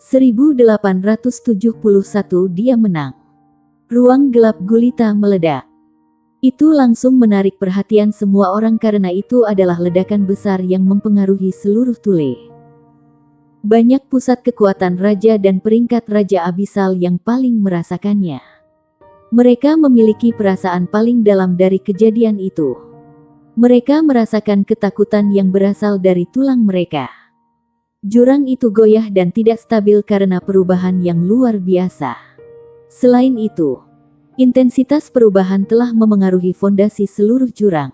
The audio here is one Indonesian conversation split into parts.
1871 dia menang. Ruang gelap gulita meledak. Itu langsung menarik perhatian semua orang karena itu adalah ledakan besar yang mempengaruhi seluruh Thule. Banyak pusat kekuatan raja dan peringkat raja abisal yang paling merasakannya. Mereka memiliki perasaan paling dalam dari kejadian itu. Mereka merasakan ketakutan yang berasal dari tulang mereka. Jurang itu goyah dan tidak stabil karena perubahan yang luar biasa. Selain itu, intensitas perubahan telah memengaruhi fondasi seluruh jurang.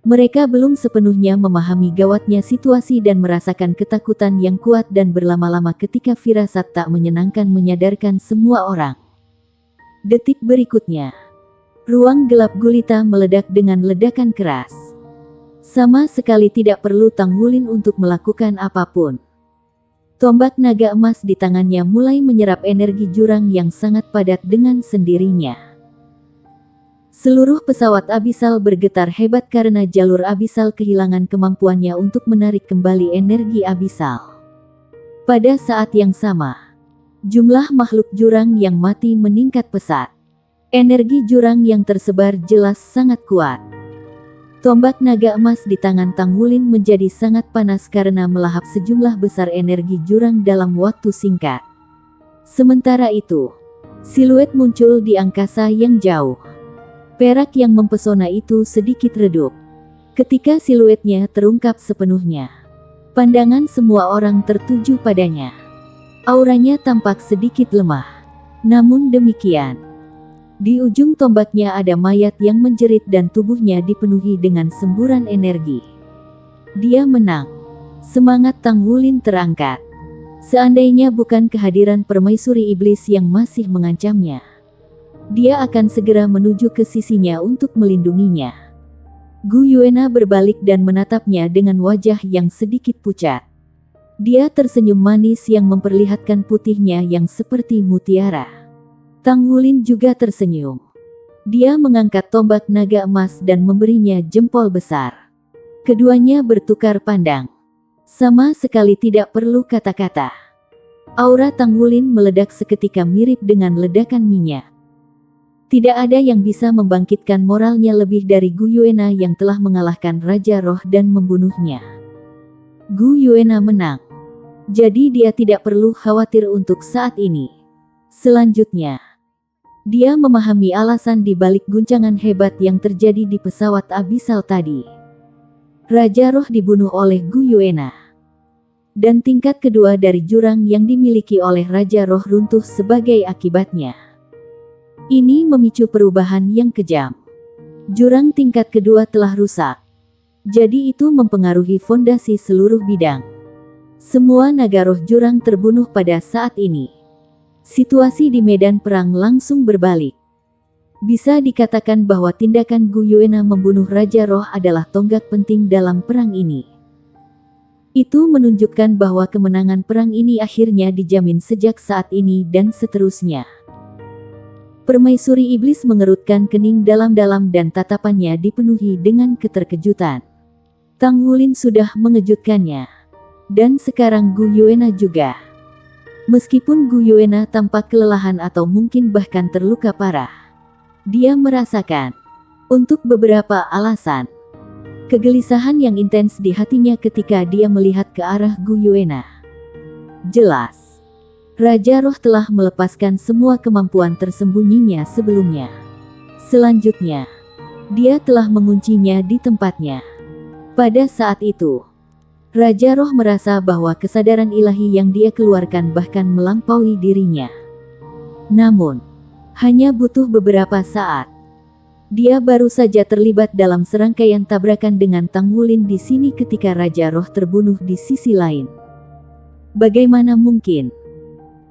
Mereka belum sepenuhnya memahami gawatnya situasi dan merasakan ketakutan yang kuat dan berlama-lama ketika firasat tak menyenangkan menyadarkan semua orang. Detik berikutnya, ruang gelap gulita meledak dengan ledakan keras. Sama sekali tidak perlu Tang Wulin untuk melakukan apapun. Tombak naga emas di tangannya mulai menyerap energi jurang yang sangat padat dengan sendirinya. Seluruh pesawat abisal bergetar hebat karena jalur abisal kehilangan kemampuannya untuk menarik kembali energi abisal. Pada saat yang sama, jumlah makhluk jurang yang mati meningkat pesat. Energi jurang yang tersebar jelas sangat kuat. Tombak naga emas di tangan Tang Wulin menjadi sangat panas karena melahap sejumlah besar energi jurang dalam waktu singkat. Sementara itu, siluet muncul di angkasa yang jauh. Perak yang mempesona itu sedikit redup. Ketika siluetnya terungkap sepenuhnya, pandangan semua orang tertuju padanya. Auranya tampak sedikit lemah. Namun demikian, di ujung tombaknya ada mayat yang menjerit dan tubuhnya dipenuhi dengan semburan energi. Dia menang. Semangat Tang Wulin terangkat. Seandainya bukan kehadiran permaisuri iblis yang masih mengancamnya, dia akan segera menuju ke sisinya untuk melindunginya. Gu Yuena berbalik dan menatapnya dengan wajah yang sedikit pucat. Dia tersenyum manis yang memperlihatkan putihnya yang seperti mutiara. Tang Wulin juga tersenyum. Dia mengangkat tombak naga emas dan memberinya jempol besar. Keduanya bertukar pandang. Sama sekali tidak perlu kata-kata. Aura Tang Wulin meledak seketika mirip dengan ledakan minyak. Tidak ada yang bisa membangkitkan moralnya lebih dari Gu Yuena yang telah mengalahkan Raja Roh dan membunuhnya. Gu Yuena menang. Jadi dia tidak perlu khawatir untuk saat ini. Selanjutnya, dia memahami alasan di balik guncangan hebat yang terjadi di pesawat abisal tadi. Raja Roh dibunuh oleh Gu Yuena. Dan tingkat kedua dari jurang yang dimiliki oleh Raja Roh runtuh sebagai akibatnya. Ini memicu perubahan yang kejam. Jurang tingkat kedua telah rusak. Jadi itu mempengaruhi fondasi seluruh bidang. Semua naga roh jurang terbunuh pada saat ini. Situasi di medan perang langsung berbalik. Bisa dikatakan bahwa tindakan Gu Yuena membunuh Raja Roh adalah tonggak penting dalam perang ini. Itu menunjukkan bahwa kemenangan perang ini akhirnya dijamin sejak saat ini dan seterusnya. Permaisuri iblis mengerutkan kening dalam-dalam dan tatapannya dipenuhi dengan keterkejutan. Tang Wulin sudah mengejutkannya. Dan sekarang Gu Yuena juga. Meskipun Gu Yuena tampak kelelahan atau mungkin bahkan terluka parah, dia merasakan, untuk beberapa alasan, kegelisahan yang intens di hatinya ketika dia melihat ke arah Gu Yuena. Jelas, Raja Roh telah melepaskan semua kemampuan tersembunyinya sebelumnya. Selanjutnya, dia telah menguncinya di tempatnya. Pada saat itu, Raja Roh merasa bahwa kesadaran ilahi yang dia keluarkan bahkan melampaui dirinya. Namun, hanya butuh beberapa saat. Dia baru saja terlibat dalam serangkaian tabrakan dengan Tang Wulin di sini ketika Raja Roh terbunuh di sisi lain. Bagaimana mungkin?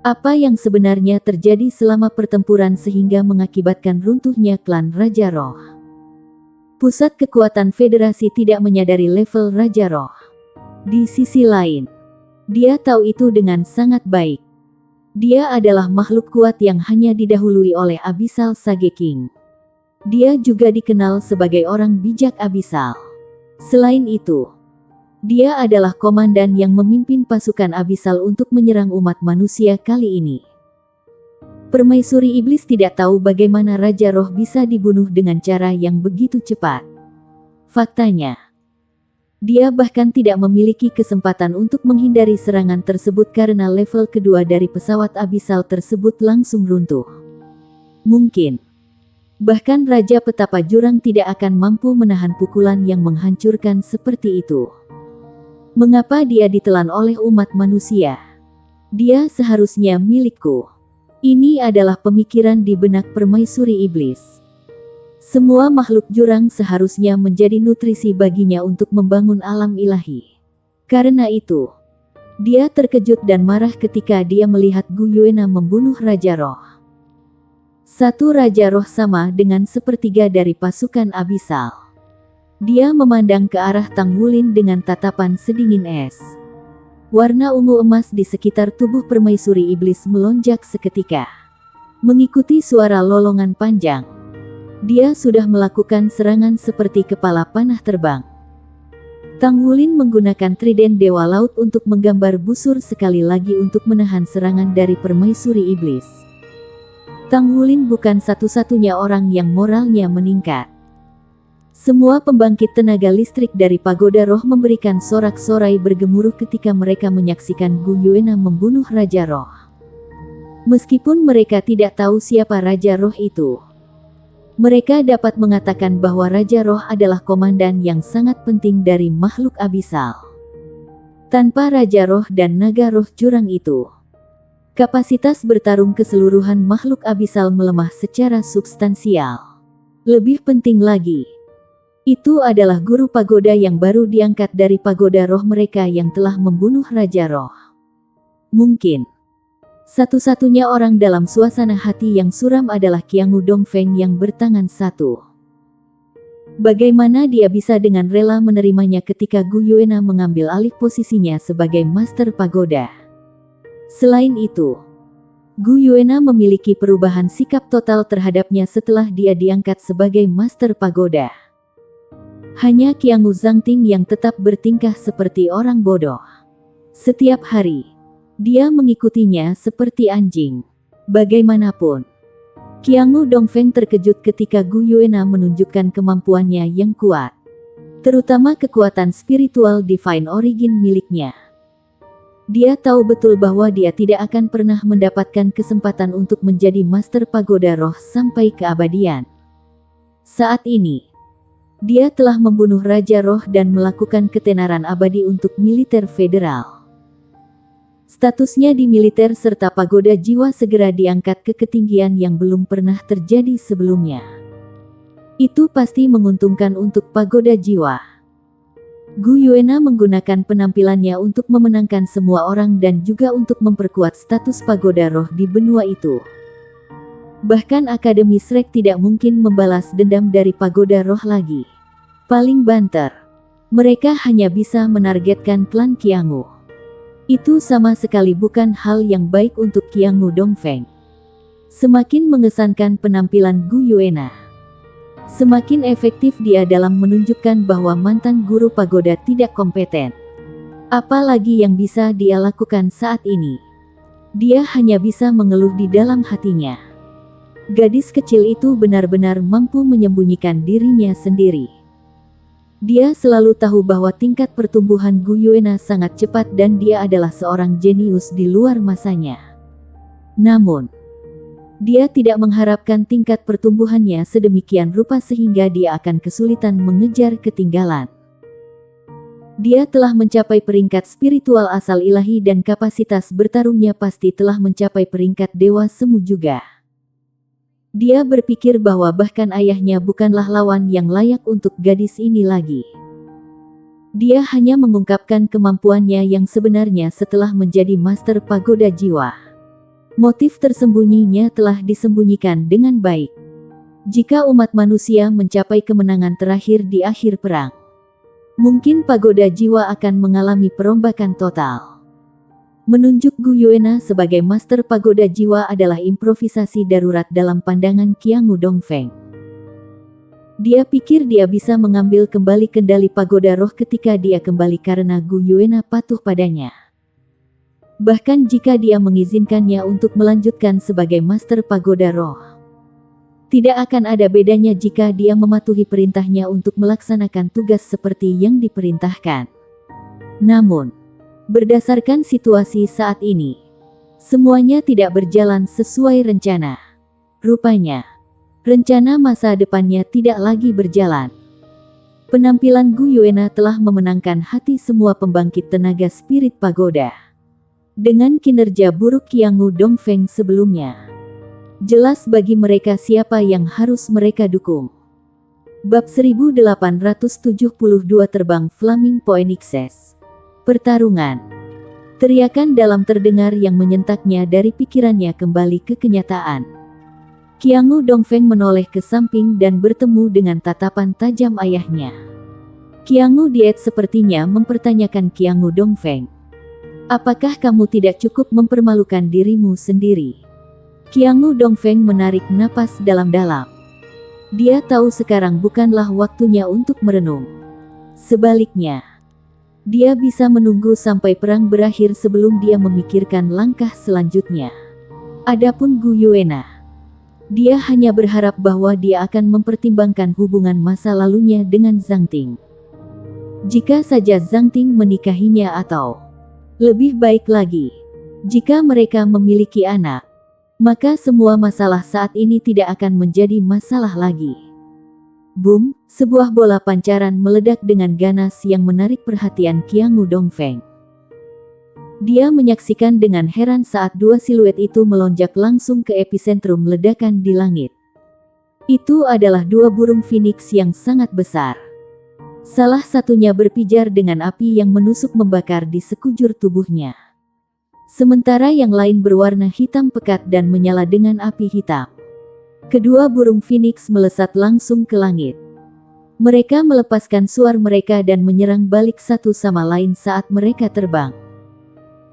Apa yang sebenarnya terjadi selama pertempuran sehingga mengakibatkan runtuhnya klan Raja Roh? Pusat kekuatan federasi tidak menyadari level Raja Roh. Di sisi lain, dia tahu itu dengan sangat baik. Dia adalah makhluk kuat yang hanya didahului oleh Abyssal Sage King. Dia juga dikenal sebagai orang bijak Abyssal. Selain itu, Dia adalah komandan yang memimpin pasukan abisal untuk menyerang umat manusia kali ini. Permaisuri iblis tidak tahu bagaimana Raja Roh bisa dibunuh dengan cara yang begitu cepat. Faktanya, dia bahkan tidak memiliki kesempatan untuk menghindari serangan tersebut karena level kedua dari pesawat abisal tersebut langsung runtuh. Mungkin, bahkan Raja Petapa Jurang tidak akan mampu menahan pukulan yang menghancurkan seperti itu. Mengapa dia ditelan oleh umat manusia? Dia seharusnya milikku. Ini adalah pemikiran di benak permaisuri iblis. Semua makhluk jurang seharusnya menjadi nutrisi baginya untuk membangun alam ilahi. Karena itu, dia terkejut dan marah ketika dia melihat Gu Yuena membunuh Raja Roh. Satu Raja Roh sama dengan sepertiga dari pasukan abisal. Dia memandang ke arah Tang Wulin dengan tatapan sedingin es. Warna ungu emas di sekitar tubuh permaisuri iblis melonjak seketika. Mengikuti suara lolongan panjang, dia sudah melakukan serangan seperti kepala panah terbang. Tang Wulin menggunakan trident Dewa Laut untuk menggambar busur sekali lagi untuk menahan serangan dari permaisuri iblis. Tang Wulin bukan satu-satunya orang yang moralnya meningkat. Semua pembangkit tenaga listrik dari Pagoda Roh memberikan sorak-sorai bergemuruh ketika mereka menyaksikan Gu Yuena membunuh Raja Roh. Meskipun mereka tidak tahu siapa Raja Roh itu, mereka dapat mengatakan bahwa Raja Roh adalah komandan yang sangat penting dari makhluk abisal. Tanpa Raja Roh dan Naga Roh Jurang itu, kapasitas bertarung keseluruhan makhluk abisal melemah secara substansial. Lebih penting lagi, itu adalah guru pagoda yang baru diangkat dari pagoda roh mereka yang telah membunuh Raja Roh. Mungkin, satu-satunya orang dalam suasana hati yang suram adalah Qiangu Dongfeng yang bertangan satu. Bagaimana dia bisa dengan rela menerimanya ketika Gu Yuena mengambil alih posisinya sebagai Master Pagoda? Selain itu, Gu Yuena memiliki perubahan sikap total terhadapnya setelah dia diangkat sebagai Master Pagoda. Hanya Qiangu Zhangting yang tetap bertingkah seperti orang bodoh. Setiap hari, dia mengikutinya seperti anjing. Bagaimanapun, Qiangu Dongfeng terkejut ketika Gu Yuena menunjukkan kemampuannya yang kuat, terutama kekuatan spiritual Divine Origin miliknya. Dia tahu betul bahwa dia tidak akan pernah mendapatkan kesempatan untuk menjadi Master Pagoda Roh sampai keabadian. Saat ini, dia telah membunuh Raja Roh dan melakukan ketenaran abadi untuk militer federal. Statusnya di militer serta pagoda jiwa segera diangkat ke ketinggian yang belum pernah terjadi sebelumnya. Itu pasti menguntungkan untuk pagoda jiwa. Gu Yuena menggunakan penampilannya untuk memenangkan semua orang dan juga untuk memperkuat status pagoda roh di benua itu. Bahkan Akademi Shrek tidak mungkin membalas dendam dari pagoda roh lagi. Paling banter, mereka hanya bisa menargetkan klan Qiangu. Itu sama sekali bukan hal yang baik untuk Qiangu Dongfeng. Semakin mengesankan penampilan Gu Yuena, semakin efektif dia dalam menunjukkan bahwa mantan guru pagoda tidak kompeten. Apalagi yang bisa dia lakukan saat ini? Dia hanya bisa mengeluh di dalam hatinya. Gadis kecil itu benar-benar mampu menyembunyikan dirinya sendiri. Dia selalu tahu bahwa tingkat pertumbuhan Gu Yuena sangat cepat dan dia adalah seorang jenius di luar masanya. Namun, dia tidak mengharapkan tingkat pertumbuhannya sedemikian rupa sehingga dia akan kesulitan mengejar ketinggalan. Dia telah mencapai peringkat spiritual asal ilahi dan kapasitas bertarungnya pasti telah mencapai peringkat dewa semu juga. Dia berpikir bahwa bahkan ayahnya bukanlah lawan yang layak untuk gadis ini lagi. Dia hanya mengungkapkan kemampuannya yang sebenarnya setelah menjadi Master Pagoda Jiwa. Motif tersembunyinya telah disembunyikan dengan baik. Jika umat manusia mencapai kemenangan terakhir di akhir perang, mungkin Pagoda Jiwa akan mengalami perombakan total. Menunjuk Gu Yuena sebagai Master Pagoda Jiwa adalah improvisasi darurat dalam pandangan Qiangu Dongfeng. Dia pikir dia bisa mengambil kembali kendali pagoda roh ketika dia kembali karena Gu Yuena patuh padanya. Bahkan jika dia mengizinkannya untuk melanjutkan sebagai Master Pagoda Roh. Tidak akan ada bedanya jika dia mematuhi perintahnya untuk melaksanakan tugas seperti yang diperintahkan. Namun, berdasarkan situasi saat ini, semuanya tidak berjalan sesuai rencana. Rupanya, rencana masa depannya tidak lagi berjalan. Penampilan Gu Yuena telah memenangkan hati semua pembangkit tenaga spirit pagoda. Dengan kinerja buruk Qiangu Dongfeng sebelumnya, jelas bagi mereka siapa yang harus mereka dukung. Bab 1872 Terbang Flaming Phoenixes. Pertarungan. Teriakan dalam terdengar yang menyentaknya dari pikirannya kembali ke kenyataan. Qiangu Dongfeng menoleh ke samping dan bertemu dengan tatapan tajam ayahnya. Qiangu Diet sepertinya mempertanyakan Qiangu Dongfeng. Apakah kamu tidak cukup mempermalukan dirimu sendiri? Qiangu Dongfeng menarik napas dalam-dalam. Dia tahu sekarang bukanlah waktunya untuk merenung. Sebaliknya, dia bisa menunggu sampai perang berakhir sebelum dia memikirkan langkah selanjutnya. Adapun Gu Yuena, dia hanya berharap bahwa dia akan mempertimbangkan hubungan masa lalunya dengan Zhang Ting. Jika saja Zhang Ting menikahinya atau lebih baik lagi, jika mereka memiliki anak, maka semua masalah saat ini tidak akan menjadi masalah lagi. Boom, sebuah bola pancaran meledak dengan ganas yang menarik perhatian Qiangu Dongfeng. Dia menyaksikan dengan heran saat dua siluet itu melonjak langsung ke epicentrum ledakan di langit. Itu adalah dua burung phoenix yang sangat besar. Salah satunya berpijar dengan api yang menusuk membakar di sekujur tubuhnya. Sementara yang lain berwarna hitam pekat dan menyala dengan api hitam. Kedua burung phoenix melesat langsung ke langit. Mereka melepaskan suar mereka dan menyerang balik satu sama lain saat mereka terbang.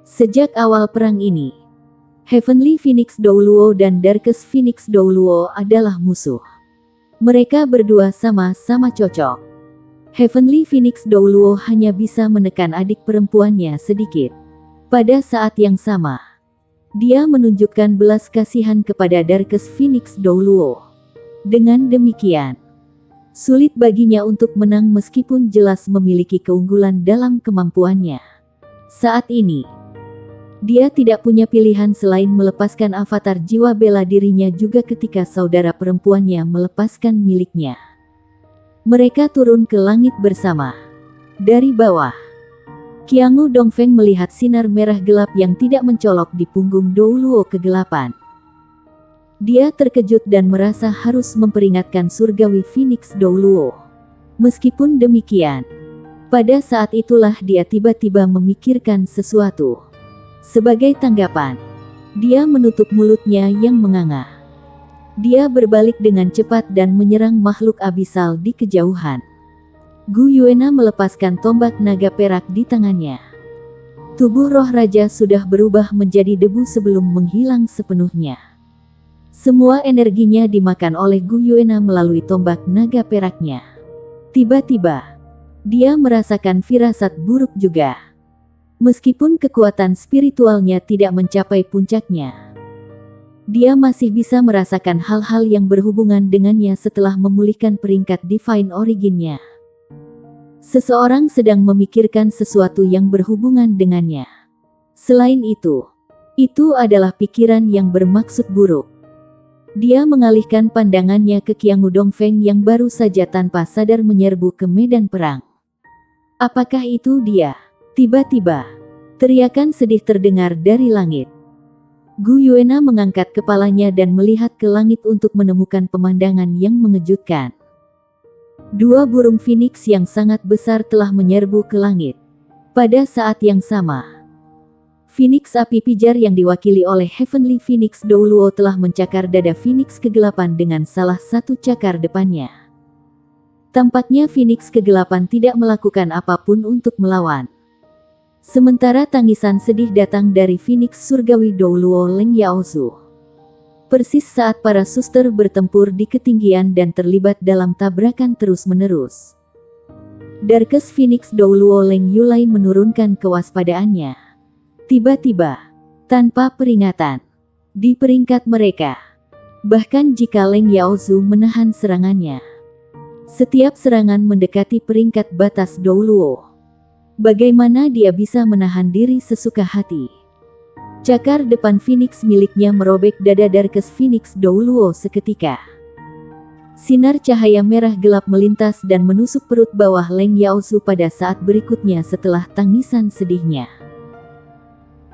Sejak awal perang ini, Heavenly Phoenix Douluo dan Darkest Phoenix Douluo adalah musuh. Mereka berdua sama-sama cocok. Heavenly Phoenix Douluo hanya bisa menekan adik perempuannya sedikit. Pada saat yang sama, dia menunjukkan belas kasihan kepada Darkest Phoenix Douluo. Dengan demikian, sulit baginya untuk menang meskipun jelas memiliki keunggulan dalam kemampuannya. Saat ini, dia tidak punya pilihan selain melepaskan avatar jiwa bela dirinya juga ketika saudara perempuannya melepaskan miliknya. Mereka turun ke langit bersama. Dari bawah, Qiangu Dongfeng melihat sinar merah gelap yang tidak mencolok di punggung Douluo kegelapan. Dia terkejut dan merasa harus memperingatkan surgawi Phoenix Douluo. Meskipun demikian, pada saat itulah dia tiba-tiba memikirkan sesuatu. Sebagai tanggapan, dia menutup mulutnya yang menganga. Dia berbalik dengan cepat dan menyerang makhluk abisal di kejauhan. Gu Yuena melepaskan tombak naga perak di tangannya. Tubuh roh raja sudah berubah menjadi debu sebelum menghilang sepenuhnya. Semua energinya dimakan oleh Gu Yuena melalui tombak naga peraknya. Tiba-tiba, dia merasakan firasat buruk juga. Meskipun kekuatan spiritualnya tidak mencapai puncaknya, dia masih bisa merasakan hal-hal yang berhubungan dengannya setelah memulihkan peringkat Divine Origin-nya. Seseorang sedang memikirkan sesuatu yang berhubungan dengannya. Selain itu adalah pikiran yang bermaksud buruk. Dia mengalihkan pandangannya ke Qiangu Dongfeng yang baru saja tanpa sadar menyerbu ke medan perang. Apakah itu dia? Tiba-tiba, teriakan sedih terdengar dari langit. Gu Yuena mengangkat kepalanya dan melihat ke langit untuk menemukan pemandangan yang mengejutkan. Dua burung phoenix yang sangat besar telah menyerbu ke langit. Pada saat yang sama, Phoenix api pijar yang diwakili oleh Heavenly Phoenix Douluo telah mencakar dada Phoenix kegelapan dengan salah satu cakar depannya. Tampaknya Phoenix kegelapan tidak melakukan apapun untuk melawan. Sementara tangisan sedih datang dari Phoenix surgawi Douluo Leng Yaozu. Persis saat para suster bertempur di ketinggian dan terlibat dalam tabrakan terus-menerus. Darkest Phoenix Douluo Leng Yulai menurunkan kewaspadaannya. Tiba-tiba, tanpa peringatan, di peringkat mereka, bahkan jika Leng Yaozu menahan serangannya, setiap serangan mendekati peringkat batas Douluo. Bagaimana dia bisa menahan diri sesuka hati? Cakar depan Phoenix miliknya merobek dada Darkest Phoenix Douluo seketika. Sinar cahaya merah gelap melintas dan menusuk perut bawah Leng Yaozu pada saat berikutnya setelah tangisan sedihnya.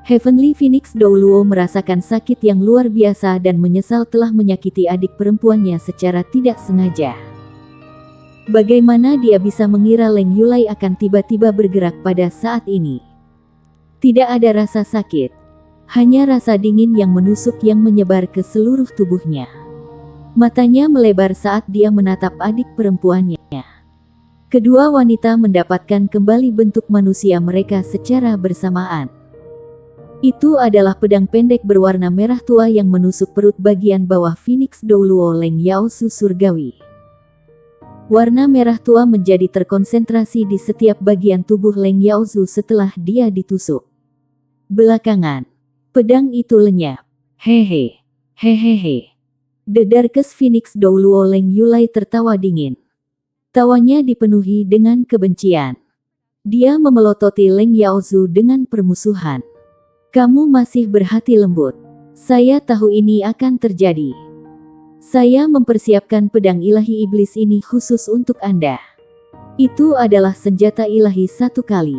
Heavenly Phoenix Douluo merasakan sakit yang luar biasa dan menyesal telah menyakiti adik perempuannya secara tidak sengaja. Bagaimana dia bisa mengira Leng Yulai akan tiba-tiba bergerak pada saat ini? Tidak ada rasa sakit, hanya rasa dingin yang menusuk yang menyebar ke seluruh tubuhnya. Matanya melebar saat dia menatap adik perempuannya. Kedua wanita mendapatkan kembali bentuk manusia mereka secara bersamaan. Itu adalah pedang pendek berwarna merah tua yang menusuk perut bagian bawah Phoenix Douluo Leng Yaozu surgawi. Warna merah tua menjadi terkonsentrasi di setiap bagian tubuh Leng Yaozu setelah dia ditusuk. Belakangan, pedang itu lenyap. Hehe, hehehe. The Darkest Phoenix Douluo Leng Yulai tertawa dingin. Tawanya dipenuhi dengan kebencian. Dia memelototi Leng Yaozu dengan permusuhan. Kamu masih berhati lembut. Saya tahu ini akan terjadi. Saya mempersiapkan pedang ilahi iblis ini khusus untuk Anda. Itu adalah senjata ilahi satu kali.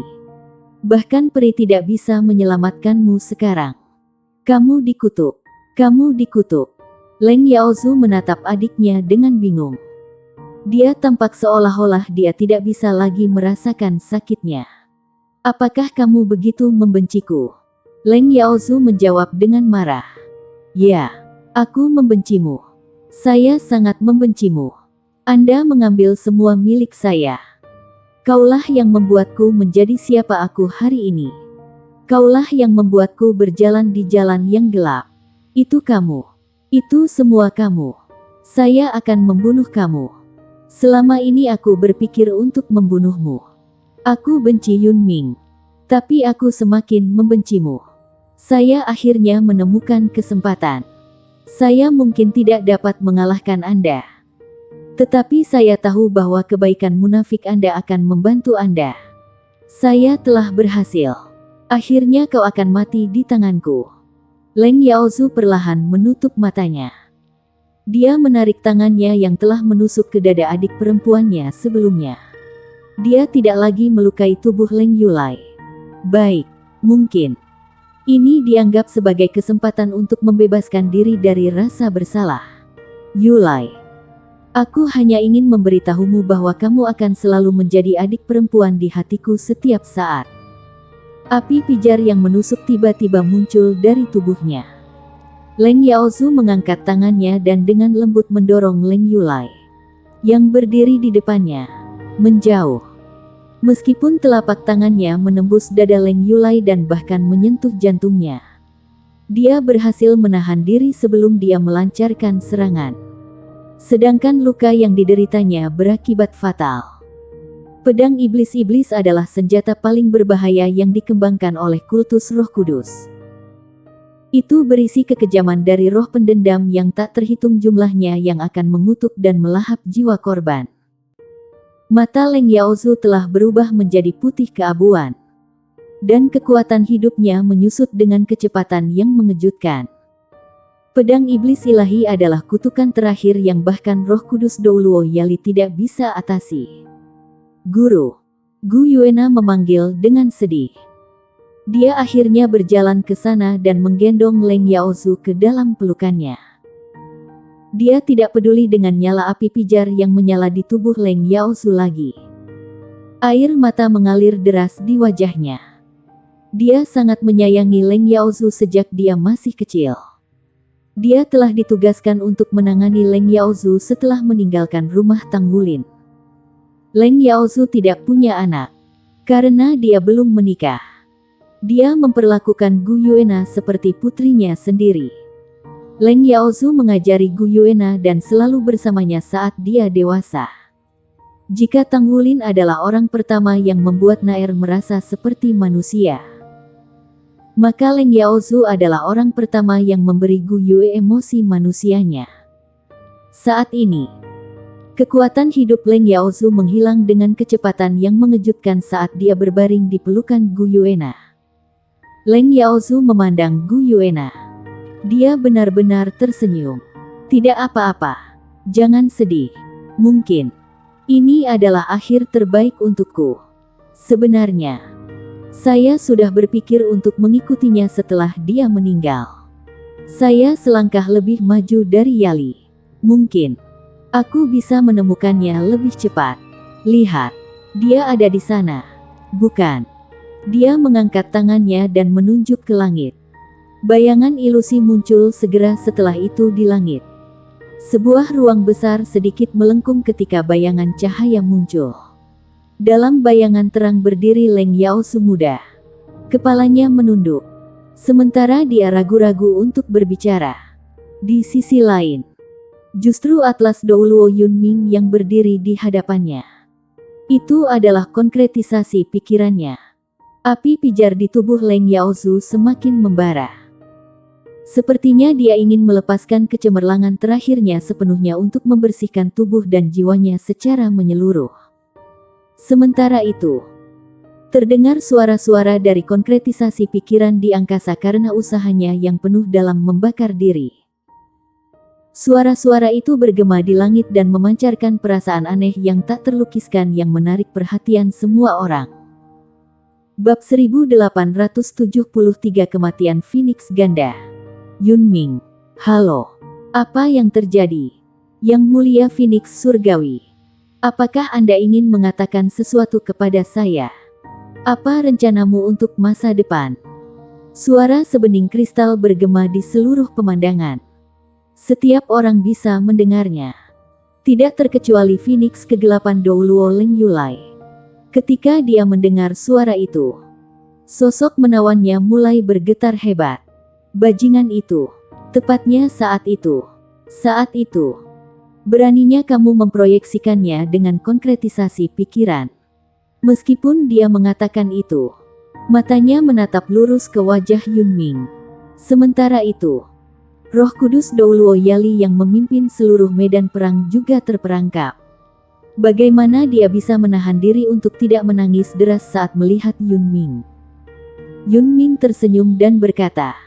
Bahkan peri tidak bisa menyelamatkanmu sekarang. Kamu dikutuk. Kamu dikutuk. Leng Yaozu menatap adiknya dengan bingung. Dia tampak seolah-olah dia tidak bisa lagi merasakan sakitnya. Apakah kamu begitu membenciku? Leng Yaozu menjawab dengan marah. Ya, aku membencimu. Saya sangat membencimu. Anda mengambil semua milik saya. Kaulah yang membuatku menjadi siapa aku hari ini. Kaulah yang membuatku berjalan di jalan yang gelap. Itu kamu. Itu semua kamu. Saya akan membunuh kamu. Selama ini aku berpikir untuk membunuhmu. Aku benci Yun Ming. Tapi aku semakin membencimu. Saya akhirnya menemukan kesempatan. Saya mungkin tidak dapat mengalahkan Anda. Tetapi saya tahu bahwa kebaikan munafik Anda akan membantu Anda. Saya telah berhasil. Akhirnya kau akan mati di tanganku. Leng Yaozu perlahan menutup matanya. Dia menarik tangannya yang telah menusuk ke dada adik perempuannya sebelumnya. Dia tidak lagi melukai tubuh Leng Yulai. Baik, mungkin ini dianggap sebagai kesempatan untuk membebaskan diri dari rasa bersalah. Yulai, aku hanya ingin memberitahumu bahwa kamu akan selalu menjadi adik perempuan di hatiku setiap saat. Api pijar yang menusuk tiba-tiba muncul dari tubuhnya. Leng Yaozu mengangkat tangannya dan dengan lembut mendorong Leng Yulai, yang berdiri di depannya, menjauh. Meskipun telapak tangannya menembus dada Leng Yulai dan bahkan menyentuh jantungnya, dia berhasil menahan diri sebelum dia melancarkan serangan. Sedangkan luka yang dideritanya berakibat fatal. Pedang iblis-iblis adalah senjata paling berbahaya yang dikembangkan oleh kultus Roh Kudus. Itu berisi kekejaman dari roh pendendam yang tak terhitung jumlahnya yang akan mengutuk dan melahap jiwa korban. Mata Leng Yaozu telah berubah menjadi putih keabuan. Dan kekuatan hidupnya menyusut dengan kecepatan yang mengejutkan. Pedang iblis ilahi adalah kutukan terakhir yang bahkan Roh Kudus Douluo Yali tidak bisa atasi. Guru, Gu Yuena memanggil dengan sedih. Dia akhirnya berjalan ke sana dan menggendong Leng Yaozu ke dalam pelukannya. Dia tidak peduli dengan nyala api pijar yang menyala di tubuh Leng Yaozu lagi. Air mata mengalir deras di wajahnya. Dia sangat menyayangi Leng Yaozu sejak dia masih kecil. Dia telah ditugaskan untuk menangani Leng Yaozu setelah meninggalkan rumah Tanggulin. Leng Yaozu tidak punya anak, karena dia belum menikah. Dia memperlakukan Gu Yuena seperti putrinya sendiri. Leng Yaozu mengajari Gu Yuena dan selalu bersamanya saat dia dewasa. Jika Tang Wulin adalah orang pertama yang membuat Naer merasa seperti manusia, maka Leng Yaozu adalah orang pertama yang memberi Gu Yue emosi manusianya. Saat ini, kekuatan hidup Leng Yaozu menghilang dengan kecepatan yang mengejutkan saat dia berbaring di pelukan Gu Yuena. Leng Yaozu memandang Gu Yuena. Dia benar-benar tersenyum. Tidak apa-apa. Jangan sedih. Mungkin ini adalah akhir terbaik untukku. Sebenarnya, saya sudah berpikir untuk mengikutinya setelah dia meninggal. Saya selangkah lebih maju dari Yali. Mungkin aku bisa menemukannya lebih cepat. Lihat, dia ada di sana. Bukan. Dia mengangkat tangannya dan menunjuk ke langit. Bayangan ilusi muncul segera setelah itu di langit. Sebuah ruang besar sedikit melengkung ketika bayangan cahaya muncul. Dalam bayangan terang berdiri Leng Yaozu muda. Kepalanya menunduk. Sementara dia ragu-ragu untuk berbicara. Di sisi lain, justru Atlas Douluo Yunming yang berdiri di hadapannya. Itu adalah konkretisasi pikirannya. Api pijar di tubuh Leng Yaozu semakin membara. Sepertinya dia ingin melepaskan kecemerlangan terakhirnya sepenuhnya untuk membersihkan tubuh dan jiwanya secara menyeluruh. Sementara itu, terdengar suara-suara dari konkretisasi pikiran di angkasa karena usahanya yang penuh dalam membakar diri. Suara-suara itu bergema di langit dan memancarkan perasaan aneh yang tak terlukiskan yang menarik perhatian semua orang. Bab 1873 Kematian Phoenix Ganda. Yunming, halo. Apa yang terjadi? Yang Mulia Phoenix Surgawi. Apakah Anda ingin mengatakan sesuatu kepada saya? Apa rencanamu untuk masa depan? Suara sebening kristal bergema di seluruh pemandangan. Setiap orang bisa mendengarnya. Tidak terkecuali Phoenix Kegelapan Douluo Leng Yulai. Ketika dia mendengar suara itu, sosok menawannya mulai bergetar hebat. Bajingan itu. Tepatnya saat itu. Saat itu. Beraninya kamu memproyeksikannya dengan konkretisasi pikiran. Meskipun dia mengatakan itu, matanya menatap lurus ke wajah Yunming. Sementara itu, Roh Kudus Douluo Yali yang memimpin seluruh medan perang juga terperangkap. Bagaimana dia bisa menahan diri untuk tidak menangis deras saat melihat Yunming? Yunming tersenyum dan berkata,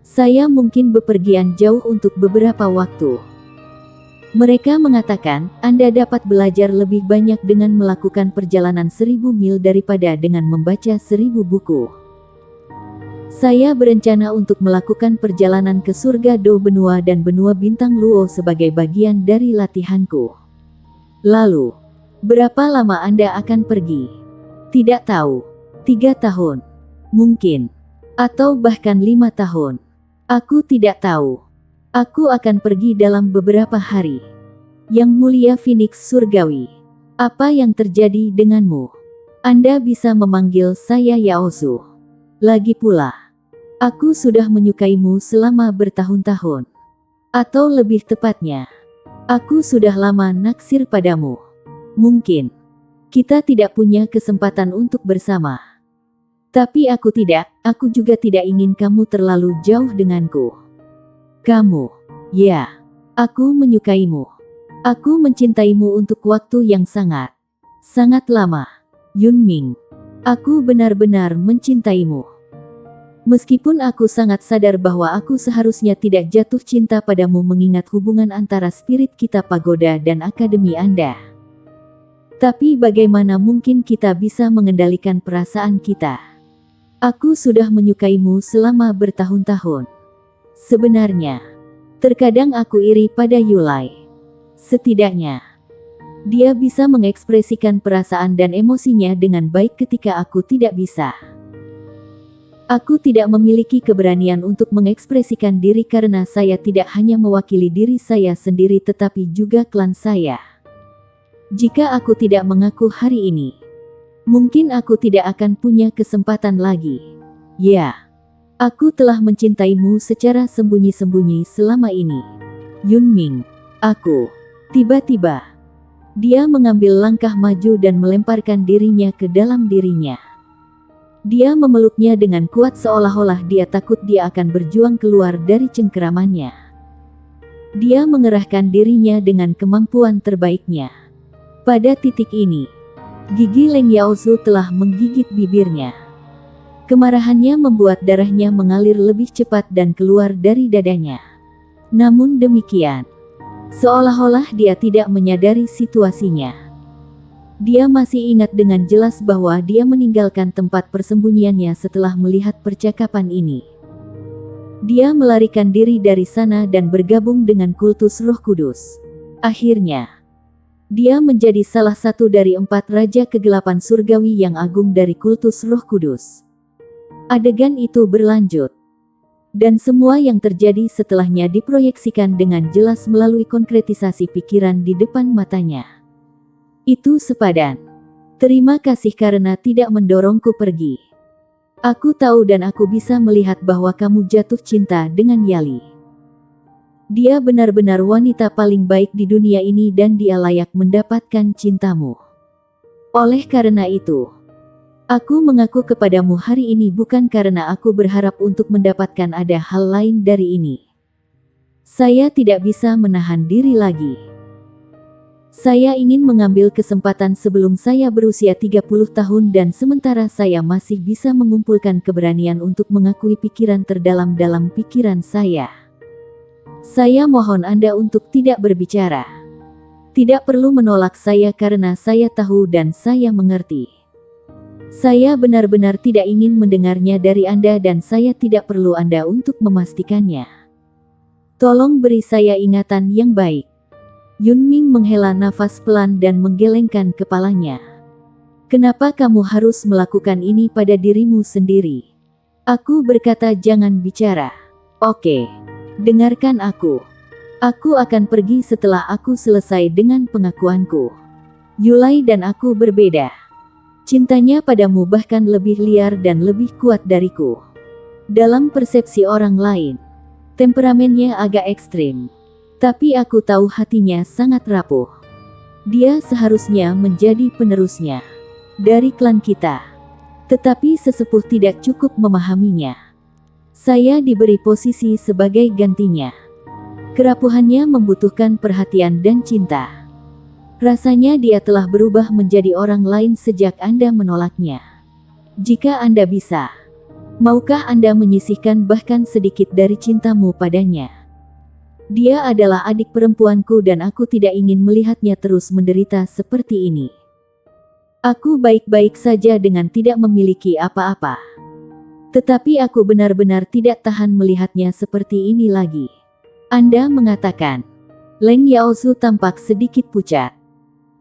"Saya mungkin bepergian jauh untuk beberapa waktu." Mereka mengatakan, Anda dapat belajar lebih banyak dengan melakukan perjalanan 1000 mil daripada dengan membaca 1000 buku. Saya berencana untuk melakukan perjalanan ke surga Do Benua dan Benua Bintang Luo sebagai bagian dari latihanku. Lalu, berapa lama Anda akan pergi? Tidak tahu. 3 tahun. Mungkin. Atau bahkan 5 tahun. Aku tidak tahu. Aku akan pergi dalam beberapa hari. Yang Mulia Phoenix Surgawi. Apa yang terjadi denganmu? Anda bisa memanggil saya Yaozu. Lagi pula, aku sudah menyukaimu selama bertahun-tahun. Atau lebih tepatnya, aku sudah lama naksir padamu. Mungkin kita tidak punya kesempatan untuk bersama. Tapi aku juga tidak ingin kamu terlalu jauh denganku. Kamu, ya, aku menyukaimu. Aku mencintaimu untuk waktu yang sangat lama. Yunming, aku benar-benar mencintaimu. Meskipun aku sangat sadar bahwa aku seharusnya tidak jatuh cinta padamu mengingat hubungan antara spirit kita pagoda dan akademi Anda. Tapi bagaimana mungkin kita bisa mengendalikan perasaan kita? Aku sudah menyukaimu selama bertahun-tahun. Sebenarnya, terkadang aku iri pada Yulai. Setidaknya, dia bisa mengekspresikan perasaan dan emosinya dengan baik ketika aku tidak bisa. Aku tidak memiliki keberanian untuk mengekspresikan diri karena saya tidak hanya mewakili diri saya sendiri tetapi juga klan saya. Jika aku tidak mengaku hari ini, mungkin aku tidak akan punya kesempatan lagi. Ya, Aku telah mencintaimu secara sembunyi-sembunyi selama ini. Yunming, aku. Tiba-tiba, dia mengambil langkah maju dan melemparkan dirinya ke dalam dirinya. Dia memeluknya dengan kuat seolah-olah dia takut dia akan berjuang keluar dari cengkeramannya. Dia mengerahkan dirinya dengan kemampuan terbaiknya. Pada titik ini, gigi Leng Yaozu telah menggigit bibirnya. Kemarahannya membuat darahnya mengalir lebih cepat dan keluar dari dadanya. Namun demikian, seolah-olah dia tidak menyadari situasinya. Dia masih ingat dengan jelas bahwa dia meninggalkan tempat persembunyiannya setelah melihat percakapan ini. Dia melarikan diri dari sana dan bergabung dengan kultus Roh Kudus. Akhirnya, dia menjadi salah satu dari 4 raja kegelapan surgawi yang agung dari kultus Roh Kudus. Adegan itu berlanjut, dan semua yang terjadi setelahnya diproyeksikan dengan jelas melalui konkretisasi pikiran di depan matanya. Itu sepadan. Terima kasih karena tidak mendorongku pergi. Aku tahu dan aku bisa melihat bahwa kamu jatuh cinta dengan Yali. Dia benar-benar wanita paling baik di dunia ini dan dia layak mendapatkan cintamu. Oleh karena itu, aku mengaku kepadamu hari ini bukan karena aku berharap untuk mendapatkan ada hal lain dari ini. Saya tidak bisa menahan diri lagi. Saya ingin mengambil kesempatan sebelum saya berusia 30 tahun dan sementara saya masih bisa mengumpulkan keberanian untuk mengakui pikiran terdalam dalam pikiran saya. Saya mohon Anda untuk tidak berbicara. Tidak perlu menolak saya karena saya tahu dan saya mengerti. Saya benar-benar tidak ingin mendengarnya dari Anda dan saya tidak perlu Anda untuk memastikannya. Tolong beri saya ingatan yang baik. Yunming menghela nafas pelan dan menggelengkan kepalanya. Kenapa kamu harus melakukan ini pada dirimu sendiri? Aku berkata jangan bicara. Oke. Dengarkan aku. Aku akan pergi setelah aku selesai dengan pengakuanku. Yulai dan aku berbeda. Cintanya padamu bahkan lebih liar dan lebih kuat dariku. Dalam persepsi orang lain, temperamennya agak ekstrim. Tapi aku tahu hatinya sangat rapuh. Dia seharusnya menjadi penerusnya dari klan kita. Tetapi sesepuh tidak cukup memahaminya. Saya diberi posisi sebagai gantinya. Kerapuhannya membutuhkan perhatian dan cinta. Rasanya dia telah berubah menjadi orang lain sejak Anda menolaknya. Jika Anda bisa, maukah Anda menyisihkan bahkan sedikit dari cintamu padanya? Dia adalah adik perempuanku dan aku tidak ingin melihatnya terus menderita seperti ini. Aku baik-baik saja dengan tidak memiliki apa-apa. Tetapi aku benar-benar tidak tahan melihatnya seperti ini lagi. Anda mengatakan. Leng Yaozu tampak sedikit pucat.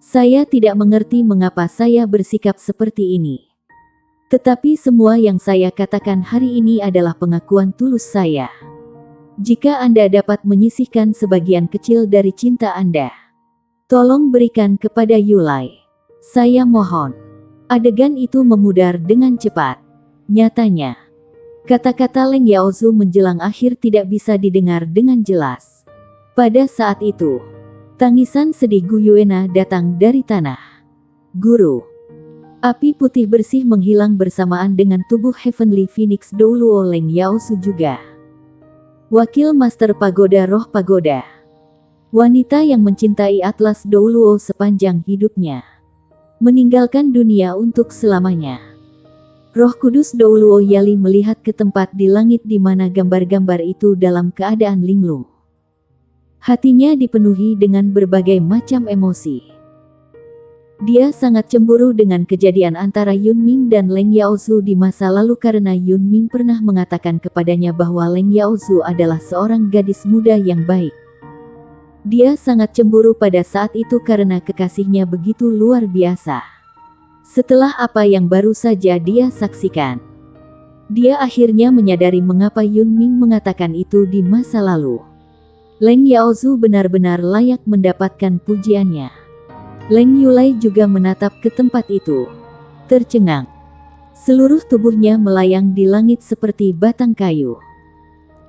Saya tidak mengerti mengapa saya bersikap seperti ini. Tetapi semua yang saya katakan hari ini adalah pengakuan tulus saya. Jika Anda dapat menyisihkan sebagian kecil dari cinta Anda, tolong berikan kepada Yulai. Saya mohon. Adegan itu memudar dengan cepat. Nyatanya, kata-kata Leng Yaozu menjelang akhir tidak bisa didengar dengan jelas. Pada saat itu, tangisan sedih Gu Yuena datang dari tanah. Guru. Api putih bersih menghilang bersamaan dengan tubuh Heavenly Phoenix Douluo Leng Yaozu juga. Wakil Master Pagoda Roh Pagoda. Wanita yang mencintai Atlas Douluo sepanjang hidupnya. Meninggalkan dunia untuk selamanya. Roh Kudus Douluo Yali melihat ke tempat di langit di mana gambar-gambar itu dalam keadaan linglung. Hatinya dipenuhi dengan berbagai macam emosi. Dia sangat cemburu dengan kejadian antara Yunming dan Leng Yaozu di masa lalu karena Yunming pernah mengatakan kepadanya bahwa Leng Yaozu adalah seorang gadis muda yang baik. Dia sangat cemburu pada saat itu karena kekasihnya begitu luar biasa. Setelah apa yang baru saja dia saksikan, dia akhirnya menyadari mengapa Yunming mengatakan itu di masa lalu. Leng Yaozu benar-benar layak mendapatkan pujiannya. Leng Yulai juga menatap ke tempat itu, tercengang. Seluruh tubuhnya melayang di langit seperti batang kayu.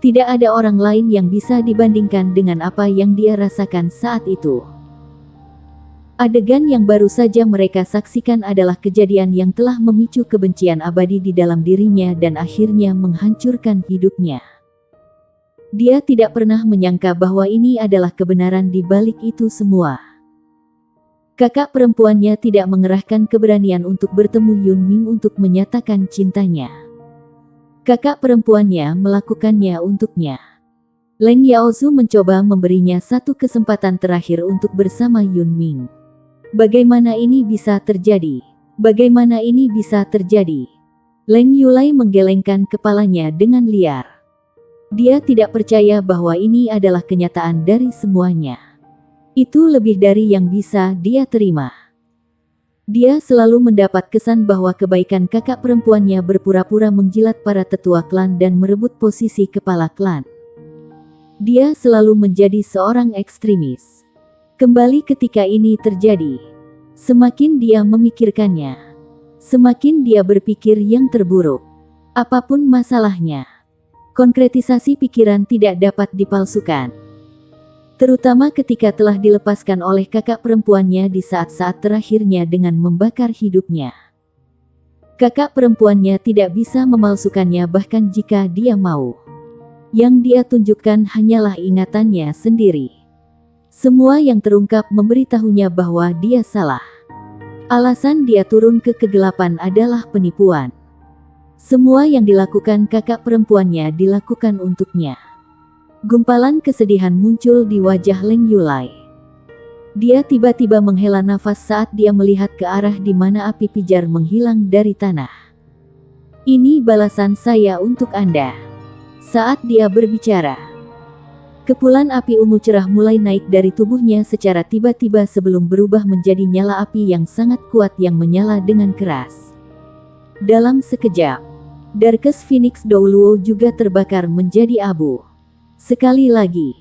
Tidak ada orang lain yang bisa dibandingkan dengan apa yang dia rasakan saat itu. Adegan yang baru saja mereka saksikan adalah kejadian yang telah memicu kebencian abadi di dalam dirinya dan akhirnya menghancurkan hidupnya. Dia tidak pernah menyangka bahwa ini adalah kebenaran di balik itu semua. Kakak perempuannya tidak mengerahkan keberanian untuk bertemu Yunming untuk menyatakan cintanya. Kakak perempuannya melakukannya untuknya. Leng Yaozu mencoba memberinya satu kesempatan terakhir untuk bersama Yunming. Bagaimana ini bisa terjadi? Bagaimana ini bisa terjadi? Leng Yulai menggelengkan kepalanya dengan liar. Dia tidak percaya bahwa ini adalah kenyataan dari semuanya. Itu lebih dari yang bisa dia terima. Dia selalu mendapat kesan bahwa kebaikan kakak perempuannya berpura-pura menjilat para tetua klan dan merebut posisi kepala klan. Dia selalu menjadi seorang ekstremis. Kembali ketika ini terjadi, semakin dia memikirkannya, semakin dia berpikir yang terburuk. Apapun masalahnya, konkretisasi pikiran tidak dapat dipalsukan. Terutama ketika telah dilepaskan oleh kakak perempuannya di saat-saat terakhirnya dengan membakar hidupnya. Kakak perempuannya tidak bisa memalsukannya bahkan jika dia mau. Yang dia tunjukkan hanyalah ingatannya sendiri. Semua yang terungkap memberitahunya bahwa dia salah. Alasan dia turun ke kegelapan adalah penipuan. Semua yang dilakukan kakak perempuannya dilakukan untuknya. Gumpalan kesedihan muncul di wajah Leng Yulai. Dia tiba-tiba menghela nafas saat dia melihat ke arah di mana api pijar menghilang dari tanah. Ini balasan saya untuk Anda. Saat dia berbicara, kepulan api ungu cerah mulai naik dari tubuhnya secara tiba-tiba sebelum berubah menjadi nyala api yang sangat kuat yang menyala dengan keras. Dalam sekejap, Darkest Phoenix Douluo juga terbakar menjadi abu. Sekali lagi,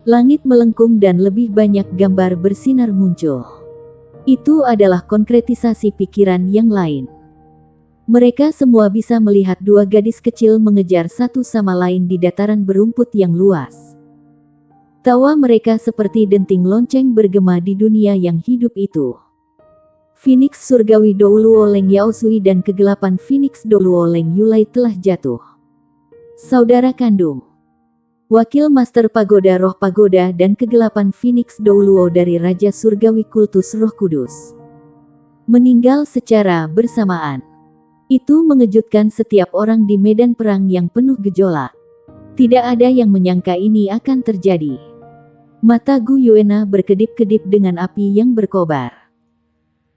langit melengkung dan lebih banyak gambar bersinar muncul. Itu adalah konkretisasi pikiran yang lain. Mereka semua bisa melihat dua gadis kecil mengejar satu sama lain di dataran berumput yang luas. Tawa mereka seperti denting lonceng bergema di dunia yang hidup itu. Phoenix Surgawi Douluo Leng Yaosui dan kegelapan Phoenix Douluo Leng Yulai telah jatuh. Saudara kandung, Wakil Master Pagoda Roh Pagoda dan kegelapan Phoenix Douluo dari Raja Surgawi Kultus Roh Kudus meninggal secara bersamaan. Itu mengejutkan setiap orang di medan perang yang penuh gejolak. Tidak ada yang menyangka ini akan terjadi. Mata Gu Yuena berkedip-kedip dengan api yang berkobar.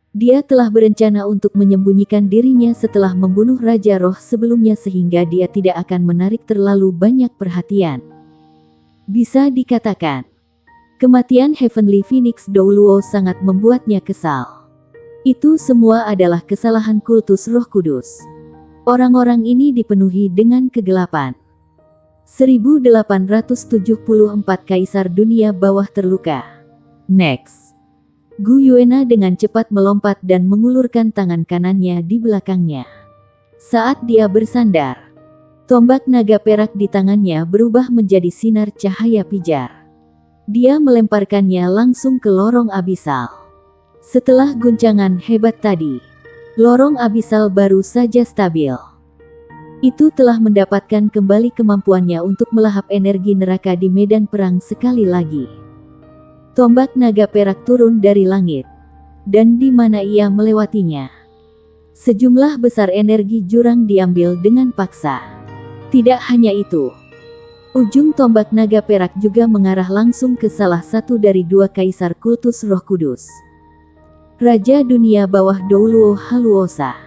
Dia telah berencana untuk menyembunyikan dirinya setelah membunuh Raja Roh sebelumnya sehingga dia tidak akan menarik terlalu banyak perhatian. Bisa dikatakan, kematian Heavenly Phoenix Douluo sangat membuatnya kesal. Itu semua adalah kesalahan kultus Roh Kudus. Orang-orang ini dipenuhi dengan kegelapan. 1874 Kaisar Dunia Bawah terluka. Next. Gu Yuena dengan cepat melompat dan mengulurkan tangan kanannya di belakangnya. Saat dia bersandar, tombak naga perak di tangannya berubah menjadi sinar cahaya pijar. Dia melemparkannya langsung ke lorong abisal. Setelah guncangan hebat tadi, lorong abisal baru saja stabil. Itu telah mendapatkan kembali kemampuannya untuk melahap energi neraka di medan perang sekali lagi. Tombak naga perak turun dari langit. Dan di mana ia melewatinya, sejumlah besar energi jurang diambil dengan paksa. Tidak hanya itu, ujung tombak naga perak juga mengarah langsung ke salah satu dari dua kaisar kultus Roh Kudus. Raja Dunia Bawah Douluo Haluosa.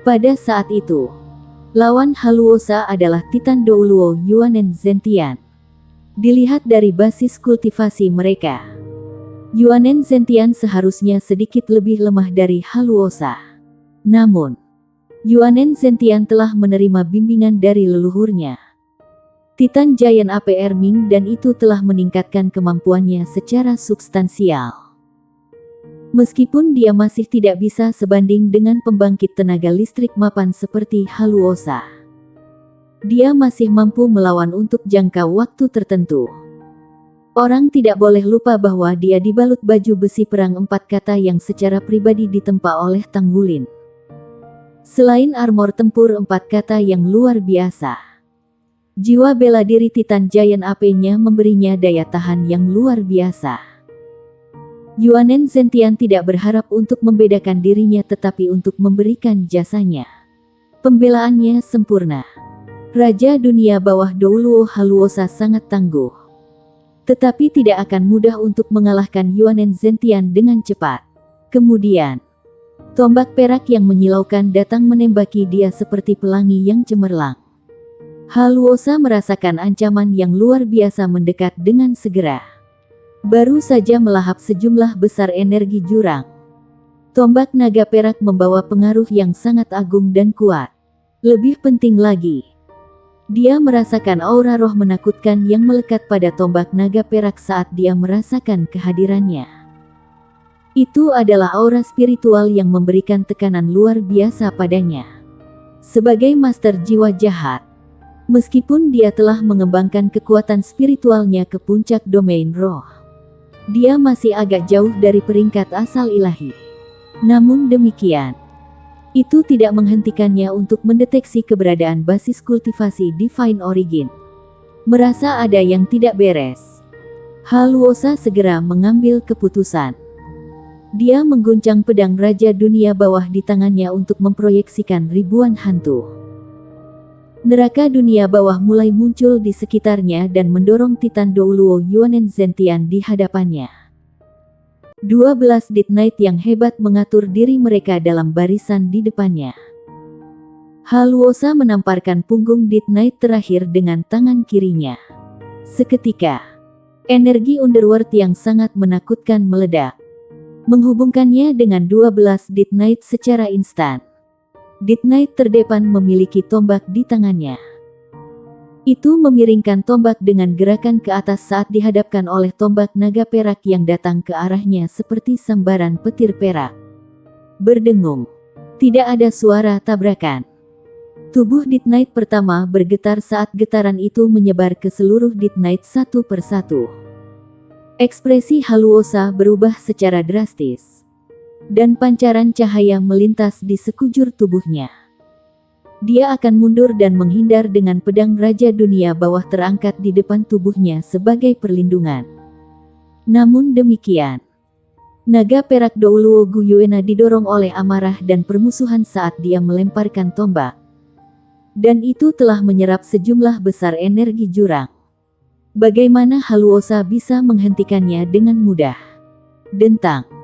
Pada saat itu, lawan Haluosa adalah Titan Douluo Yuanen Zentian. Dilihat dari basis kultivasi mereka, Yuanen Zentian seharusnya sedikit lebih lemah dari Haluosa. Namun, Yuanen Zentian telah menerima bimbingan dari leluhurnya, Titan Giant APR Ming, dan itu telah meningkatkan kemampuannya secara substansial. Meskipun dia masih tidak bisa sebanding dengan pembangkit tenaga listrik mapan seperti Haluosa, dia masih mampu melawan untuk jangka waktu tertentu. Orang tidak boleh lupa bahwa dia dibalut baju besi perang 4 kata yang secara pribadi ditempa oleh Tang Wulin. Selain armor tempur 4 kata yang luar biasa, jiwa bela diri Titan Giant AP-nya memberinya daya tahan yang luar biasa. Yuanen Zentian tidak berharap untuk membedakan dirinya tetapi untuk memberikan jasanya. Pembelaannya sempurna. Raja dunia bawah Douluo Haluosa sangat tangguh, tetapi tidak akan mudah untuk mengalahkan Yuanen Zentian dengan cepat. Kemudian, tombak perak yang menyilaukan datang menembaki dia seperti pelangi yang cemerlang. Haluosa merasakan ancaman yang luar biasa mendekat dengan segera. Baru saja melahap sejumlah besar energi jurang. Tombak naga perak membawa pengaruh yang sangat agung dan kuat. Lebih penting lagi, dia merasakan aura roh menakutkan yang melekat pada tombak naga perak saat dia merasakan kehadirannya. Itu adalah aura spiritual yang memberikan tekanan luar biasa padanya. Sebagai master jiwa jahat, meskipun dia telah mengembangkan kekuatan spiritualnya ke puncak domain roh, dia masih agak jauh dari peringkat asal ilahi. Namun demikian, itu tidak menghentikannya untuk mendeteksi keberadaan basis kultivasi Divine Origin. Merasa ada yang tidak beres, Haluosa segera mengambil keputusan. Dia mengguncang pedang Raja Dunia Bawah di tangannya untuk memproyeksikan ribuan hantu. Neraka dunia bawah mulai muncul di sekitarnya dan mendorong Titan Douluo Yuanen Zentian di hadapannya. 12 Death Knight yang hebat mengatur diri mereka dalam barisan di depannya. Haluosa menamparkan punggung Death Knight terakhir dengan tangan kirinya. Seketika, energi underworld yang sangat menakutkan meledak, menghubungkannya dengan 12 Death Knight secara instan. Death Knight terdepan memiliki tombak di tangannya. Itu memiringkan tombak dengan gerakan ke atas saat dihadapkan oleh tombak naga perak yang datang ke arahnya seperti sambaran petir perak. Berdengung. Tidak ada suara tabrakan. Tubuh Death Knight pertama bergetar saat getaran itu menyebar ke seluruh Death Knight satu persatu. Ekspresi Haluosa berubah secara drastis, dan pancaran cahaya melintas di sekujur tubuhnya. Dia akan mundur dan menghindar dengan pedang Raja Dunia Bawah terangkat di depan tubuhnya sebagai perlindungan. Namun demikian, naga perak Douluo Guyuena didorong oleh amarah dan permusuhan saat dia melemparkan tombak. Dan itu telah menyerap sejumlah besar energi jurang. Bagaimana Haluosa bisa menghentikannya dengan mudah? Dentang.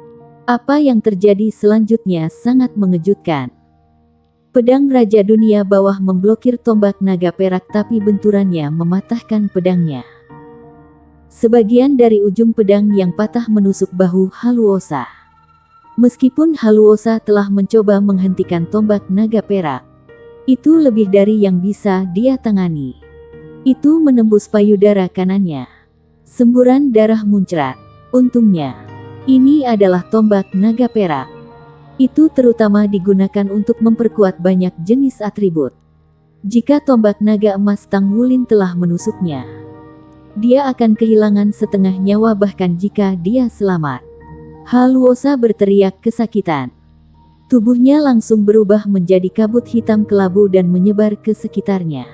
Apa yang terjadi selanjutnya sangat mengejutkan. Pedang Raja Dunia Bawah memblokir tombak naga perak tapi benturannya mematahkan pedangnya. Sebagian dari ujung pedang yang patah menusuk bahu Haluosa. Meskipun Haluosa telah mencoba menghentikan tombak naga perak, itu lebih dari yang bisa dia tangani. Itu menembus payudara kanannya. Semburan darah muncrat. Untungnya, ini adalah tombak naga perak. Itu terutama digunakan untuk memperkuat banyak jenis atribut. Jika tombak naga emas Tang Wulin telah menusuknya, dia akan kehilangan setengah nyawa bahkan jika dia selamat. Haluosa berteriak kesakitan. Tubuhnya langsung berubah menjadi kabut hitam kelabu dan menyebar ke sekitarnya.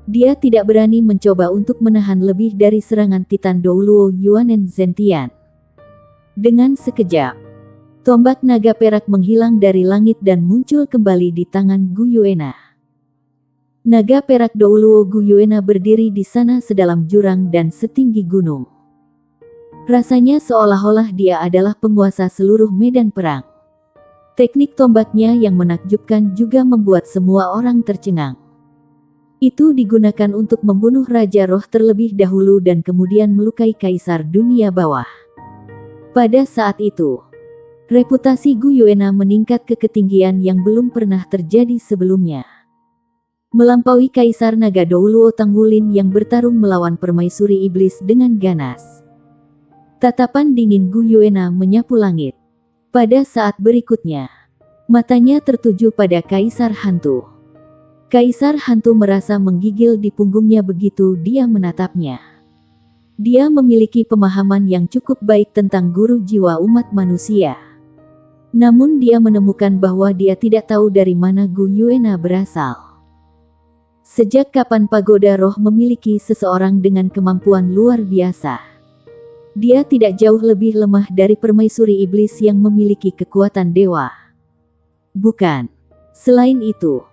Dia tidak berani mencoba untuk menahan lebih dari serangan Titan Douluo Yuanen Zentian. Dengan sekejap, tombak naga perak menghilang dari langit dan muncul kembali di tangan Guyuena. Naga perak Douluo Guyuena berdiri di sana sedalam jurang dan setinggi gunung. Rasanya seolah-olah dia adalah penguasa seluruh medan perang. Teknik tombaknya yang menakjubkan juga membuat semua orang tercengang. Itu digunakan untuk membunuh Raja Roh terlebih dahulu dan kemudian melukai Kaisar Dunia Bawah. Pada saat itu, reputasi Guyuena meningkat ke ketinggian yang belum pernah terjadi sebelumnya. Melampaui Kaisar Naga Douluo Tang Wulin yang bertarung melawan permaisuri iblis dengan ganas. Tatapan dingin Guyuena menyapu langit. Pada saat berikutnya, matanya tertuju pada Kaisar Hantu. Kaisar Hantu merasa menggigil di punggungnya begitu dia menatapnya. Dia memiliki pemahaman yang cukup baik tentang guru jiwa umat manusia. Namun dia menemukan bahwa dia tidak tahu dari mana Gu Yuena berasal. Sejak kapan pagoda roh memiliki seseorang dengan kemampuan luar biasa? Dia tidak jauh lebih lemah dari permaisuri iblis yang memiliki kekuatan dewa. Bukan. Selain itu,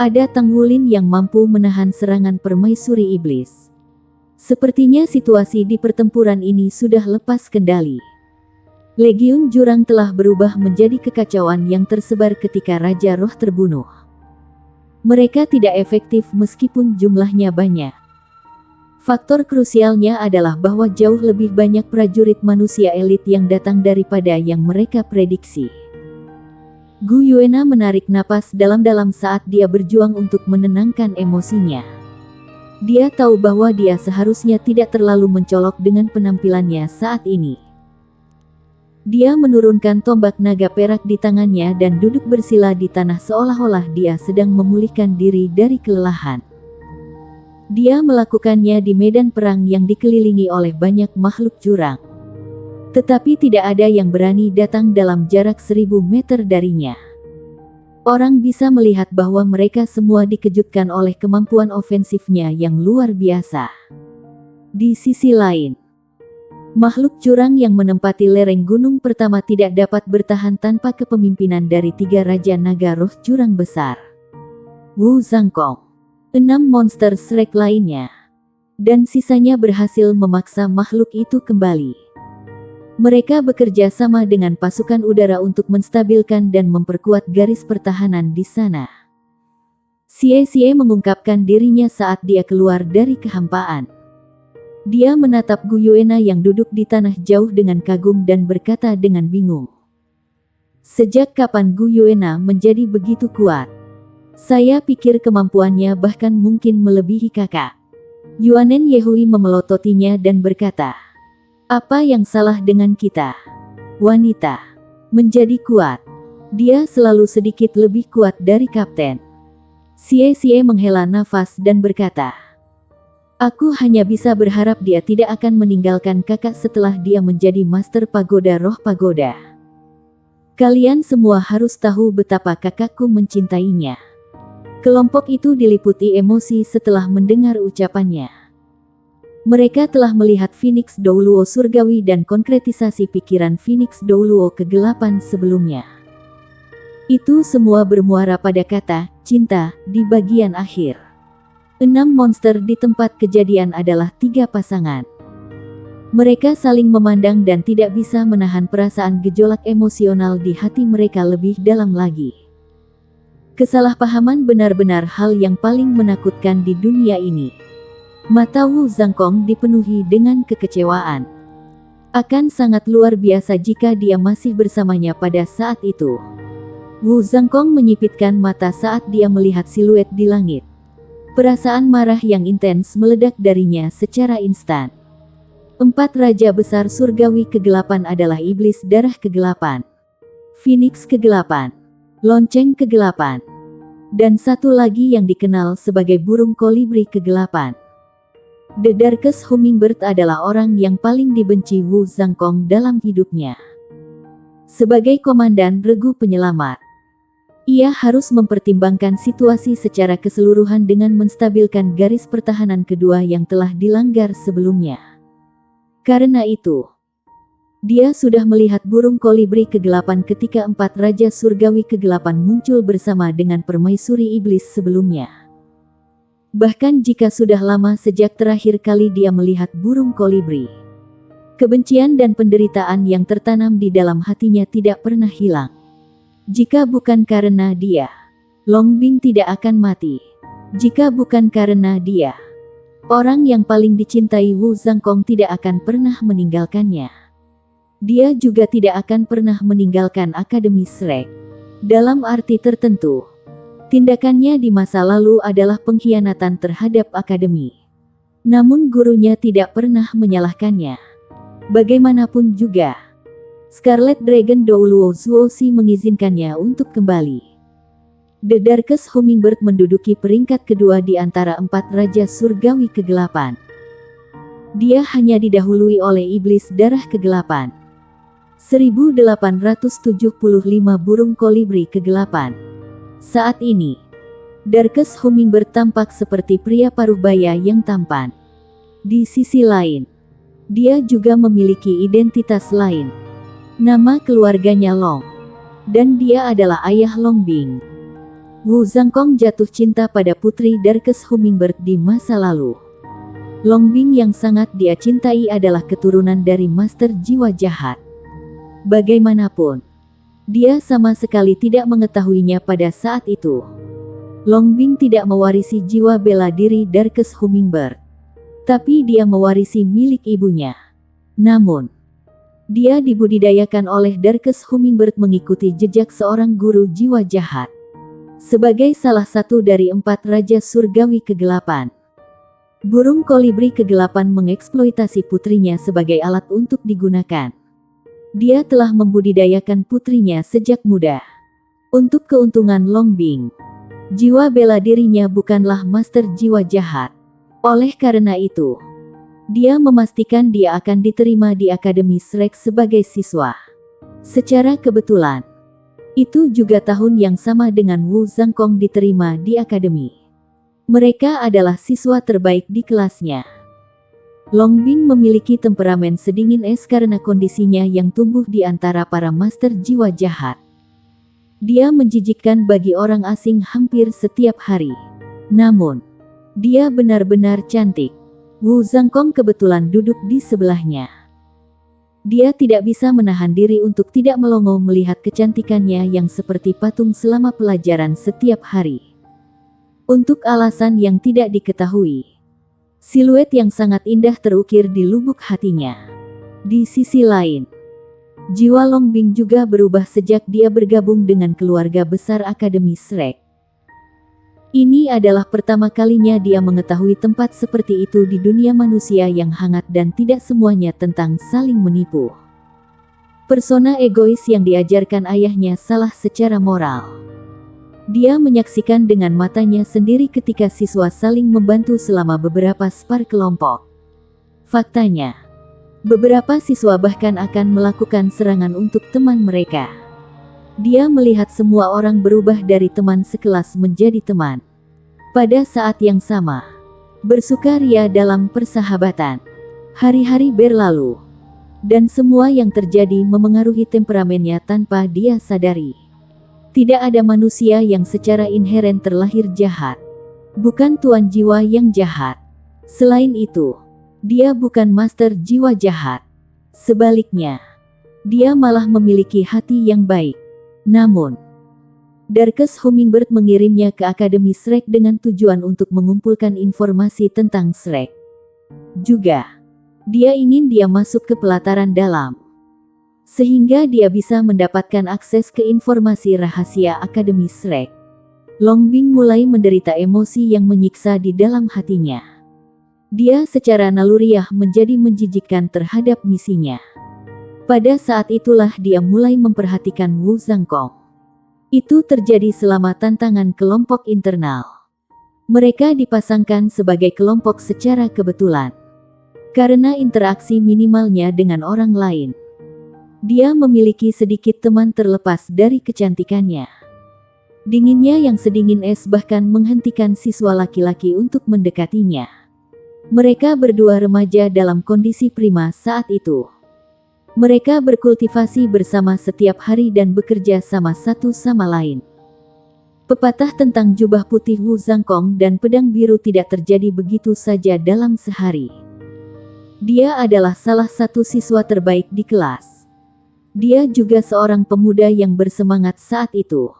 ada Tang Wulin yang mampu menahan serangan permaisuri iblis. Sepertinya situasi di pertempuran ini sudah lepas kendali. Legiun Jurang telah berubah menjadi kekacauan yang tersebar ketika Raja Roh terbunuh. Mereka tidak efektif meskipun jumlahnya banyak. Faktor krusialnya adalah bahwa jauh lebih banyak prajurit manusia elit yang datang daripada yang mereka prediksi. Gu Yuena menarik napas dalam-dalam saat dia berjuang untuk menenangkan emosinya. Dia tahu bahwa dia seharusnya tidak terlalu mencolok dengan penampilannya saat ini. Dia menurunkan tombak naga perak di tangannya dan duduk bersila di tanah seolah-olah dia sedang memulihkan diri dari kelelahan. Dia melakukannya di medan perang yang dikelilingi oleh banyak makhluk jurang. Tetapi tidak ada yang berani datang dalam jarak 1000 meter darinya. Orang bisa melihat bahwa mereka semua dikejutkan oleh kemampuan ofensifnya yang luar biasa. Di sisi lain, makhluk jurang yang menempati lereng gunung pertama tidak dapat bertahan tanpa kepemimpinan dari 3 Raja Naga Roh Jurang Besar. Wu Zhangkong, 6 monster Shrek lainnya, dan sisanya berhasil memaksa makhluk itu kembali. Mereka bekerja sama dengan pasukan udara untuk menstabilkan dan memperkuat garis pertahanan di sana. Xie mengungkapkan dirinya saat dia keluar dari kehampaan. Dia menatap Gu Yuena yang duduk di tanah jauh dengan kagum dan berkata dengan bingung. Sejak kapan Gu Yuena menjadi begitu kuat? Saya pikir kemampuannya bahkan mungkin melebihi kakak. Yuanen Yehui memelototinya dan berkata, apa yang salah dengan kita? Wanita. Menjadi kuat. Dia selalu sedikit lebih kuat dari kapten. Xie menghela nafas dan berkata, aku hanya bisa berharap dia tidak akan meninggalkan kakak setelah dia menjadi Master Pagoda Roh Pagoda. Kalian semua harus tahu betapa kakakku mencintainya. Kelompok itu diliputi emosi setelah mendengar ucapannya. Mereka telah melihat Phoenix Douluo surgawi dan konkretisasi pikiran Phoenix Douluo kegelapan sebelumnya. Itu semua bermuara pada kata cinta di bagian akhir. 6 monster di tempat kejadian adalah 3 pasangan. Mereka saling memandang dan tidak bisa menahan perasaan gejolak emosional di hati mereka lebih dalam lagi. Kesalahpahaman benar-benar hal yang paling menakutkan di dunia ini. Mata Wu Zhangkong dipenuhi dengan kekecewaan. Akan sangat luar biasa jika dia masih bersamanya pada saat itu. Wu Zhangkong menyipitkan mata saat dia melihat siluet di langit. Perasaan marah yang intens meledak darinya secara instan. 4 raja besar surgawi kegelapan adalah iblis darah kegelapan, Phoenix kegelapan, lonceng kegelapan, dan satu lagi yang dikenal sebagai burung kolibri kegelapan. The Darkest Hummingbird adalah orang yang paling dibenci Wu Zhangkong dalam hidupnya. Sebagai komandan regu penyelamat, ia harus mempertimbangkan situasi secara keseluruhan dengan menstabilkan garis pertahanan kedua yang telah dilanggar sebelumnya. Karena itu, dia sudah melihat burung kolibri kegelapan ketika 4 raja surgawi kegelapan muncul bersama dengan permaisuri iblis sebelumnya. Bahkan jika sudah lama sejak terakhir kali dia melihat burung kolibri, kebencian dan penderitaan yang tertanam di dalam hatinya tidak pernah hilang. Jika bukan karena dia, Longbing tidak akan mati. Jika bukan karena dia, orang yang paling dicintai Wu Zhangkong tidak akan pernah meninggalkannya. Dia juga tidak akan pernah meninggalkan Akademi Shrek. Dalam arti tertentu, tindakannya di masa lalu adalah pengkhianatan terhadap Akademi. Namun gurunya tidak pernah menyalahkannya. Bagaimanapun juga, Scarlet Dragon Douluo Zuozi mengizinkannya untuk kembali. The Darkest Hummingbird menduduki peringkat kedua di antara 4 Raja Surgawi Kegelapan. Dia hanya didahului oleh Iblis Darah Kegelapan. 1875 burung kolibri kegelapan. Saat ini, Darkest Hummingbird tampak seperti pria paruh-baya yang tampan. Di sisi lain, dia juga memiliki identitas lain. Nama keluarganya Long, dan dia adalah ayah Longbing. Wu Zhangkong jatuh cinta pada putri Darkest Hummingbird di masa lalu. Longbing yang sangat dia cintai adalah keturunan dari Master Jiwa Jahat. Bagaimanapun, dia sama sekali tidak mengetahuinya pada saat itu. Longbing tidak mewarisi jiwa bela diri Darkest Hummingbird, tapi dia mewarisi milik ibunya. Namun, dia dibudidayakan oleh Darkest Hummingbird mengikuti jejak seorang guru jiwa jahat. Sebagai salah satu dari 4 Raja Surgawi Kegelapan, burung kolibri kegelapan mengeksploitasi putrinya sebagai alat untuk digunakan. Dia telah membudidayakan putrinya sejak muda. Untuk keuntungan Longbing, jiwa bela dirinya bukanlah master jiwa jahat. Oleh karena itu, dia memastikan dia akan diterima di Akademi Shrek sebagai siswa. Secara kebetulan, itu juga tahun yang sama dengan Wu Zhangkong diterima di akademi. Mereka adalah siswa terbaik di kelasnya. Longbing memiliki temperamen sedingin es karena kondisinya yang tumbuh di antara para master jiwa jahat. Dia menjijikkan bagi orang asing hampir setiap hari. Namun, dia benar-benar cantik. Wu Zhangkong kebetulan duduk di sebelahnya. Dia tidak bisa menahan diri untuk tidak melongo melihat kecantikannya yang seperti patung selama pelajaran setiap hari. Untuk alasan yang tidak diketahui, siluet yang sangat indah terukir di lubuk hatinya. Di sisi lain, jiwa Longbing juga berubah sejak dia bergabung dengan keluarga besar Akademi Shrek. Ini adalah pertama kalinya dia mengetahui tempat seperti itu di dunia manusia yang hangat dan tidak semuanya tentang saling menipu. Persona egois yang diajarkan ayahnya salah secara moral. Dia menyaksikan dengan matanya sendiri ketika siswa saling membantu selama beberapa spar kelompok. Faktanya, beberapa siswa bahkan akan melakukan serangan untuk teman mereka. Dia melihat semua orang berubah dari teman sekelas menjadi teman. Pada saat yang sama, bersukaria dalam persahabatan. Hari-hari berlalu, dan semua yang terjadi memengaruhi temperamennya tanpa dia sadari. Tidak ada manusia yang secara inheren terlahir jahat. Bukan tuan jiwa yang jahat. Selain itu, dia bukan master jiwa jahat. Sebaliknya, dia malah memiliki hati yang baik. Namun, Darkest Hummingbird mengirimnya ke Akademi Shrek dengan tujuan untuk mengumpulkan informasi tentang Shrek. Juga, dia ingin dia masuk ke pelataran dalam, sehingga dia bisa mendapatkan akses ke informasi rahasia Akademi Shrek. Longbing mulai menderita emosi yang menyiksa di dalam hatinya. Dia secara naluriah menjadi menjijikkan terhadap misinya. Pada saat itulah dia mulai memperhatikan Wu Zhangkong. Itu terjadi selama tantangan kelompok internal. Mereka dipasangkan sebagai kelompok secara kebetulan. Karena interaksi minimalnya dengan orang lain, dia memiliki sedikit teman terlepas dari kecantikannya. Dinginnya yang sedingin es bahkan menghentikan siswa laki-laki untuk mendekatinya. Mereka berdua remaja dalam kondisi prima saat itu. Mereka berkultivasi bersama setiap hari dan bekerja sama satu sama lain. Pepatah tentang jubah putih Wu Zhangkong dan pedang biru tidak terjadi begitu saja dalam sehari. Dia adalah salah satu siswa terbaik di kelas. Dia juga seorang pemuda yang bersemangat saat itu.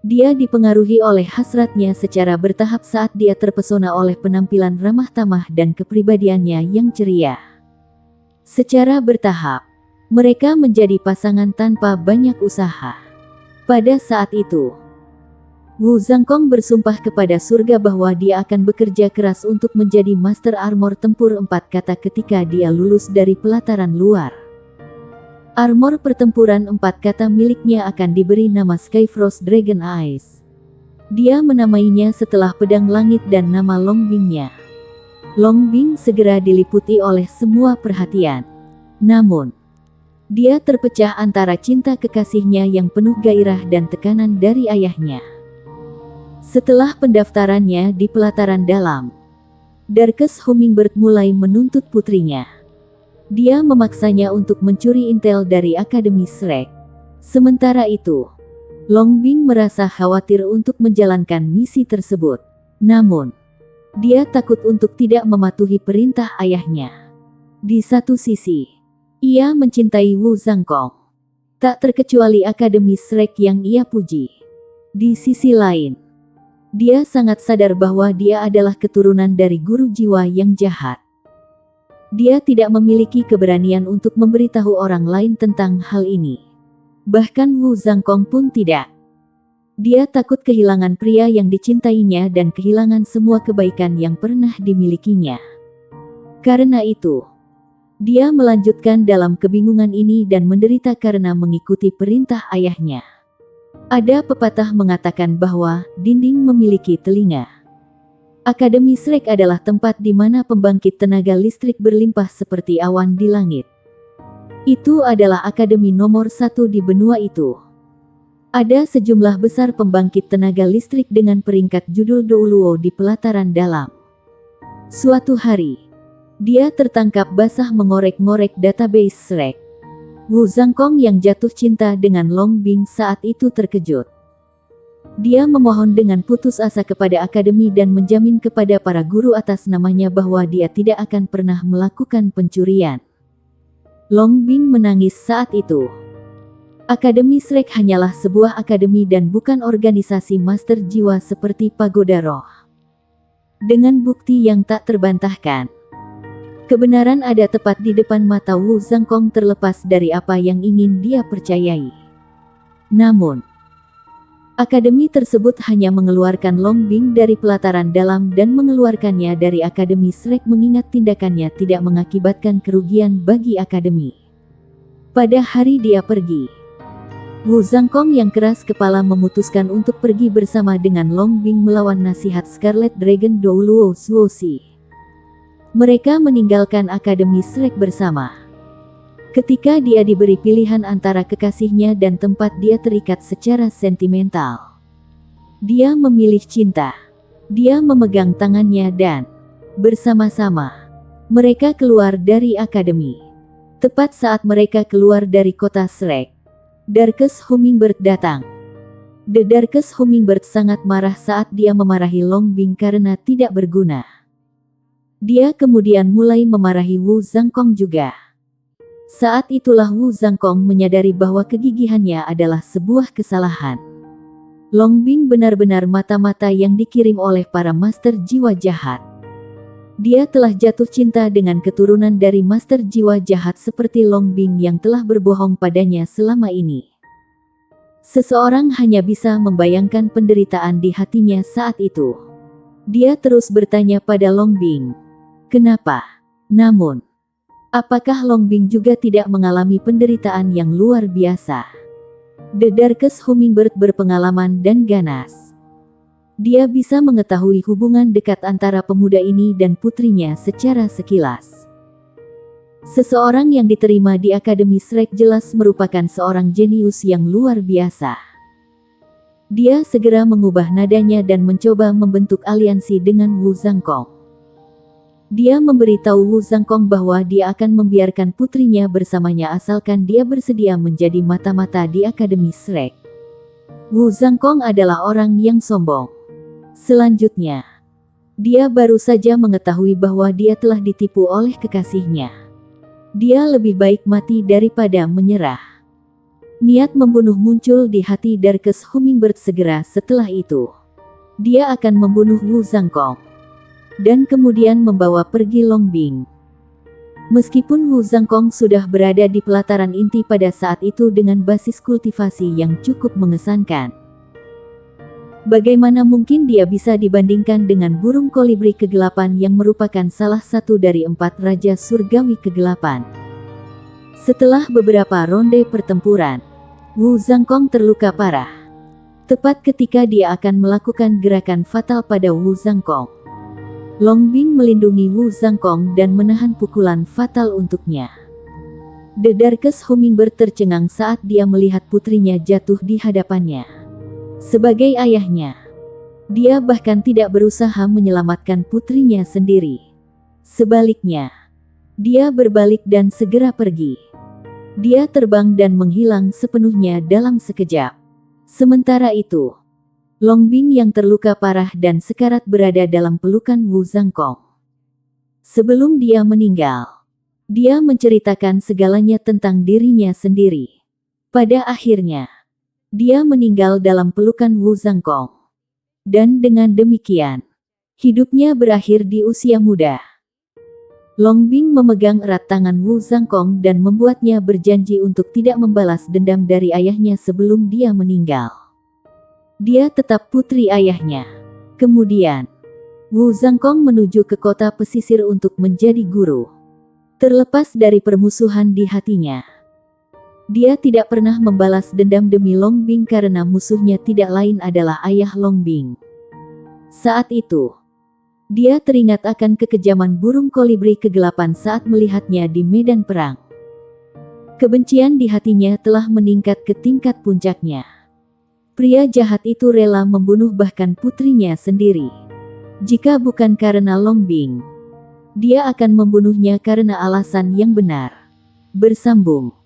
Dia dipengaruhi oleh hasratnya secara bertahap saat dia terpesona oleh penampilan ramah tamah dan kepribadiannya yang ceria. Secara bertahap, mereka menjadi pasangan tanpa banyak usaha. Pada saat itu, Wu Zhangkong bersumpah kepada surga bahwa dia akan bekerja keras untuk menjadi Master Armor Tempur 4 kata ketika dia lulus dari pelataran luar. Armor pertempuran 4 kata miliknya akan diberi nama Skyfrost Dragon Eyes. Dia menamainya setelah pedang langit dan nama Longbing-nya. Longbing segera diliputi oleh semua perhatian. Namun, dia terpecah antara cinta kekasihnya yang penuh gairah dan tekanan dari ayahnya. Setelah pendaftarannya di pelataran dalam, Darkest Hummingbird mulai menuntut putrinya. Dia memaksanya untuk mencuri intel dari Akademi Shrek. Sementara itu, Longbing merasa khawatir untuk menjalankan misi tersebut. Namun, dia takut untuk tidak mematuhi perintah ayahnya. Di satu sisi, ia mencintai Wu Zhangkong, tak terkecuali Akademi Shrek yang ia puji. Di sisi lain, dia sangat sadar bahwa dia adalah keturunan dari guru jiwa yang jahat. Dia tidak memiliki keberanian untuk memberitahu orang lain tentang hal ini. Bahkan Wu Zhangkong pun tidak. Dia takut kehilangan pria yang dicintainya dan kehilangan semua kebaikan yang pernah dimilikinya. Karena itu, dia melanjutkan dalam kebingungan ini dan menderita karena mengikuti perintah ayahnya. Ada pepatah mengatakan bahwa dinding memiliki telinga. Akademi Shrek adalah tempat di mana pembangkit tenaga listrik berlimpah seperti awan di langit. Itu adalah akademi nomor 1 di benua itu. Ada sejumlah besar pembangkit tenaga listrik dengan peringkat judul Douluo di pelataran dalam. Suatu hari, dia tertangkap basah mengorek-ngorek database Shrek. Wu Zhangkong yang jatuh cinta dengan Longbing saat itu terkejut. Dia memohon dengan putus asa kepada akademi dan menjamin kepada para guru atas namanya bahwa dia tidak akan pernah melakukan pencurian. Longbing menangis saat itu. Akademi Shrek hanyalah sebuah akademi dan bukan organisasi master jiwa seperti Pagoda Roh. Dengan bukti yang tak terbantahkan, kebenaran ada tepat di depan mata Wu Zhangkong terlepas dari apa yang ingin dia percayai. Namun, akademi tersebut hanya mengeluarkan Longbing dari pelataran dalam dan mengeluarkannya dari Akademi Shrek mengingat tindakannya tidak mengakibatkan kerugian bagi akademi. Pada hari dia pergi, Wu Zhangkong yang keras kepala memutuskan untuk pergi bersama dengan Longbing melawan nasihat Scarlet Dragon Douluo Suoshi. Mereka meninggalkan Akademi Shrek bersama. Ketika dia diberi pilihan antara kekasihnya dan tempat dia terikat secara sentimental, dia memilih cinta. Dia memegang tangannya dan bersama-sama mereka keluar dari akademi. Tepat saat mereka keluar dari kota Shrek, Darkest Hummingbird datang. The Darkest Hummingbird sangat marah saat dia memarahi Longbing karena tidak berguna. Dia kemudian mulai memarahi Wu Zhangkong juga. Saat itulah Wu Zhangkong menyadari bahwa kegigihannya adalah sebuah kesalahan. Longbing benar-benar mata-mata yang dikirim oleh para master jiwa jahat. Dia telah jatuh cinta dengan keturunan dari master jiwa jahat seperti Longbing yang telah berbohong padanya selama ini. Seseorang hanya bisa membayangkan penderitaan di hatinya saat itu. Dia terus bertanya pada Longbing, "Kenapa?" Namun, apakah Longbing juga tidak mengalami penderitaan yang luar biasa? The Darkest Hummingbird berpengalaman dan ganas. Dia bisa mengetahui hubungan dekat antara pemuda ini dan putrinya secara sekilas. Seseorang yang diterima di Akademi Shrek jelas merupakan seorang jenius yang luar biasa. Dia segera mengubah nadanya dan mencoba membentuk aliansi dengan Wu Zhangkong. Dia memberitahu Wu Zhangkong bahwa dia akan membiarkan putrinya bersamanya asalkan dia bersedia menjadi mata-mata di Akademi Shrek. Wu Zhangkong adalah orang yang sombong. Selanjutnya, dia baru saja mengetahui bahwa dia telah ditipu oleh kekasihnya. Dia lebih baik mati daripada menyerah. Niat membunuh muncul di hati Darkest Hummingbird segera setelah itu. Dia akan membunuh Wu Zhangkong dan kemudian membawa pergi Longbing. Meskipun Wu Zhangkong sudah berada di pelataran inti pada saat itu dengan basis kultivasi yang cukup mengesankan, bagaimana mungkin dia bisa dibandingkan dengan burung kolibri kegelapan yang merupakan salah satu dari 4 raja surgawi kegelapan? Setelah beberapa ronde pertempuran, Wu Zhangkong terluka parah. Tepat ketika dia akan melakukan gerakan fatal pada Wu Zhangkong, Long Bing melindungi Wu Zhangkong dan menahan pukulan fatal untuknya. The Darkest Hummingbird tercengang saat dia melihat putrinya jatuh di hadapannya. Sebagai ayahnya, dia bahkan tidak berusaha menyelamatkan putrinya sendiri. Sebaliknya, dia berbalik dan segera pergi. Dia terbang dan menghilang sepenuhnya dalam sekejap. Sementara itu, Long Bing yang terluka parah dan sekarat berada dalam pelukan Wu Zhangkong. Sebelum dia meninggal, dia menceritakan segalanya tentang dirinya sendiri. Pada akhirnya, dia meninggal dalam pelukan Wu Zhangkong. Dan dengan demikian, hidupnya berakhir di usia muda. Long Bing memegang erat tangan Wu Zhangkong dan membuatnya berjanji untuk tidak membalas dendam dari ayahnya sebelum dia meninggal. Dia tetap putri ayahnya. Kemudian, Wu Zhangkong menuju ke kota pesisir untuk menjadi guru. Terlepas dari permusuhan di hatinya, dia tidak pernah membalas dendam demi Long Bing karena musuhnya tidak lain adalah ayah Long Bing. Saat itu, dia teringat akan kekejaman burung kolibri kegelapan saat melihatnya di medan perang. Kebencian di hatinya telah meningkat ke tingkat puncaknya. Pria jahat itu rela membunuh bahkan putrinya sendiri. Jika bukan karena Long Bing, dia akan membunuhnya karena alasan yang benar. Bersambung.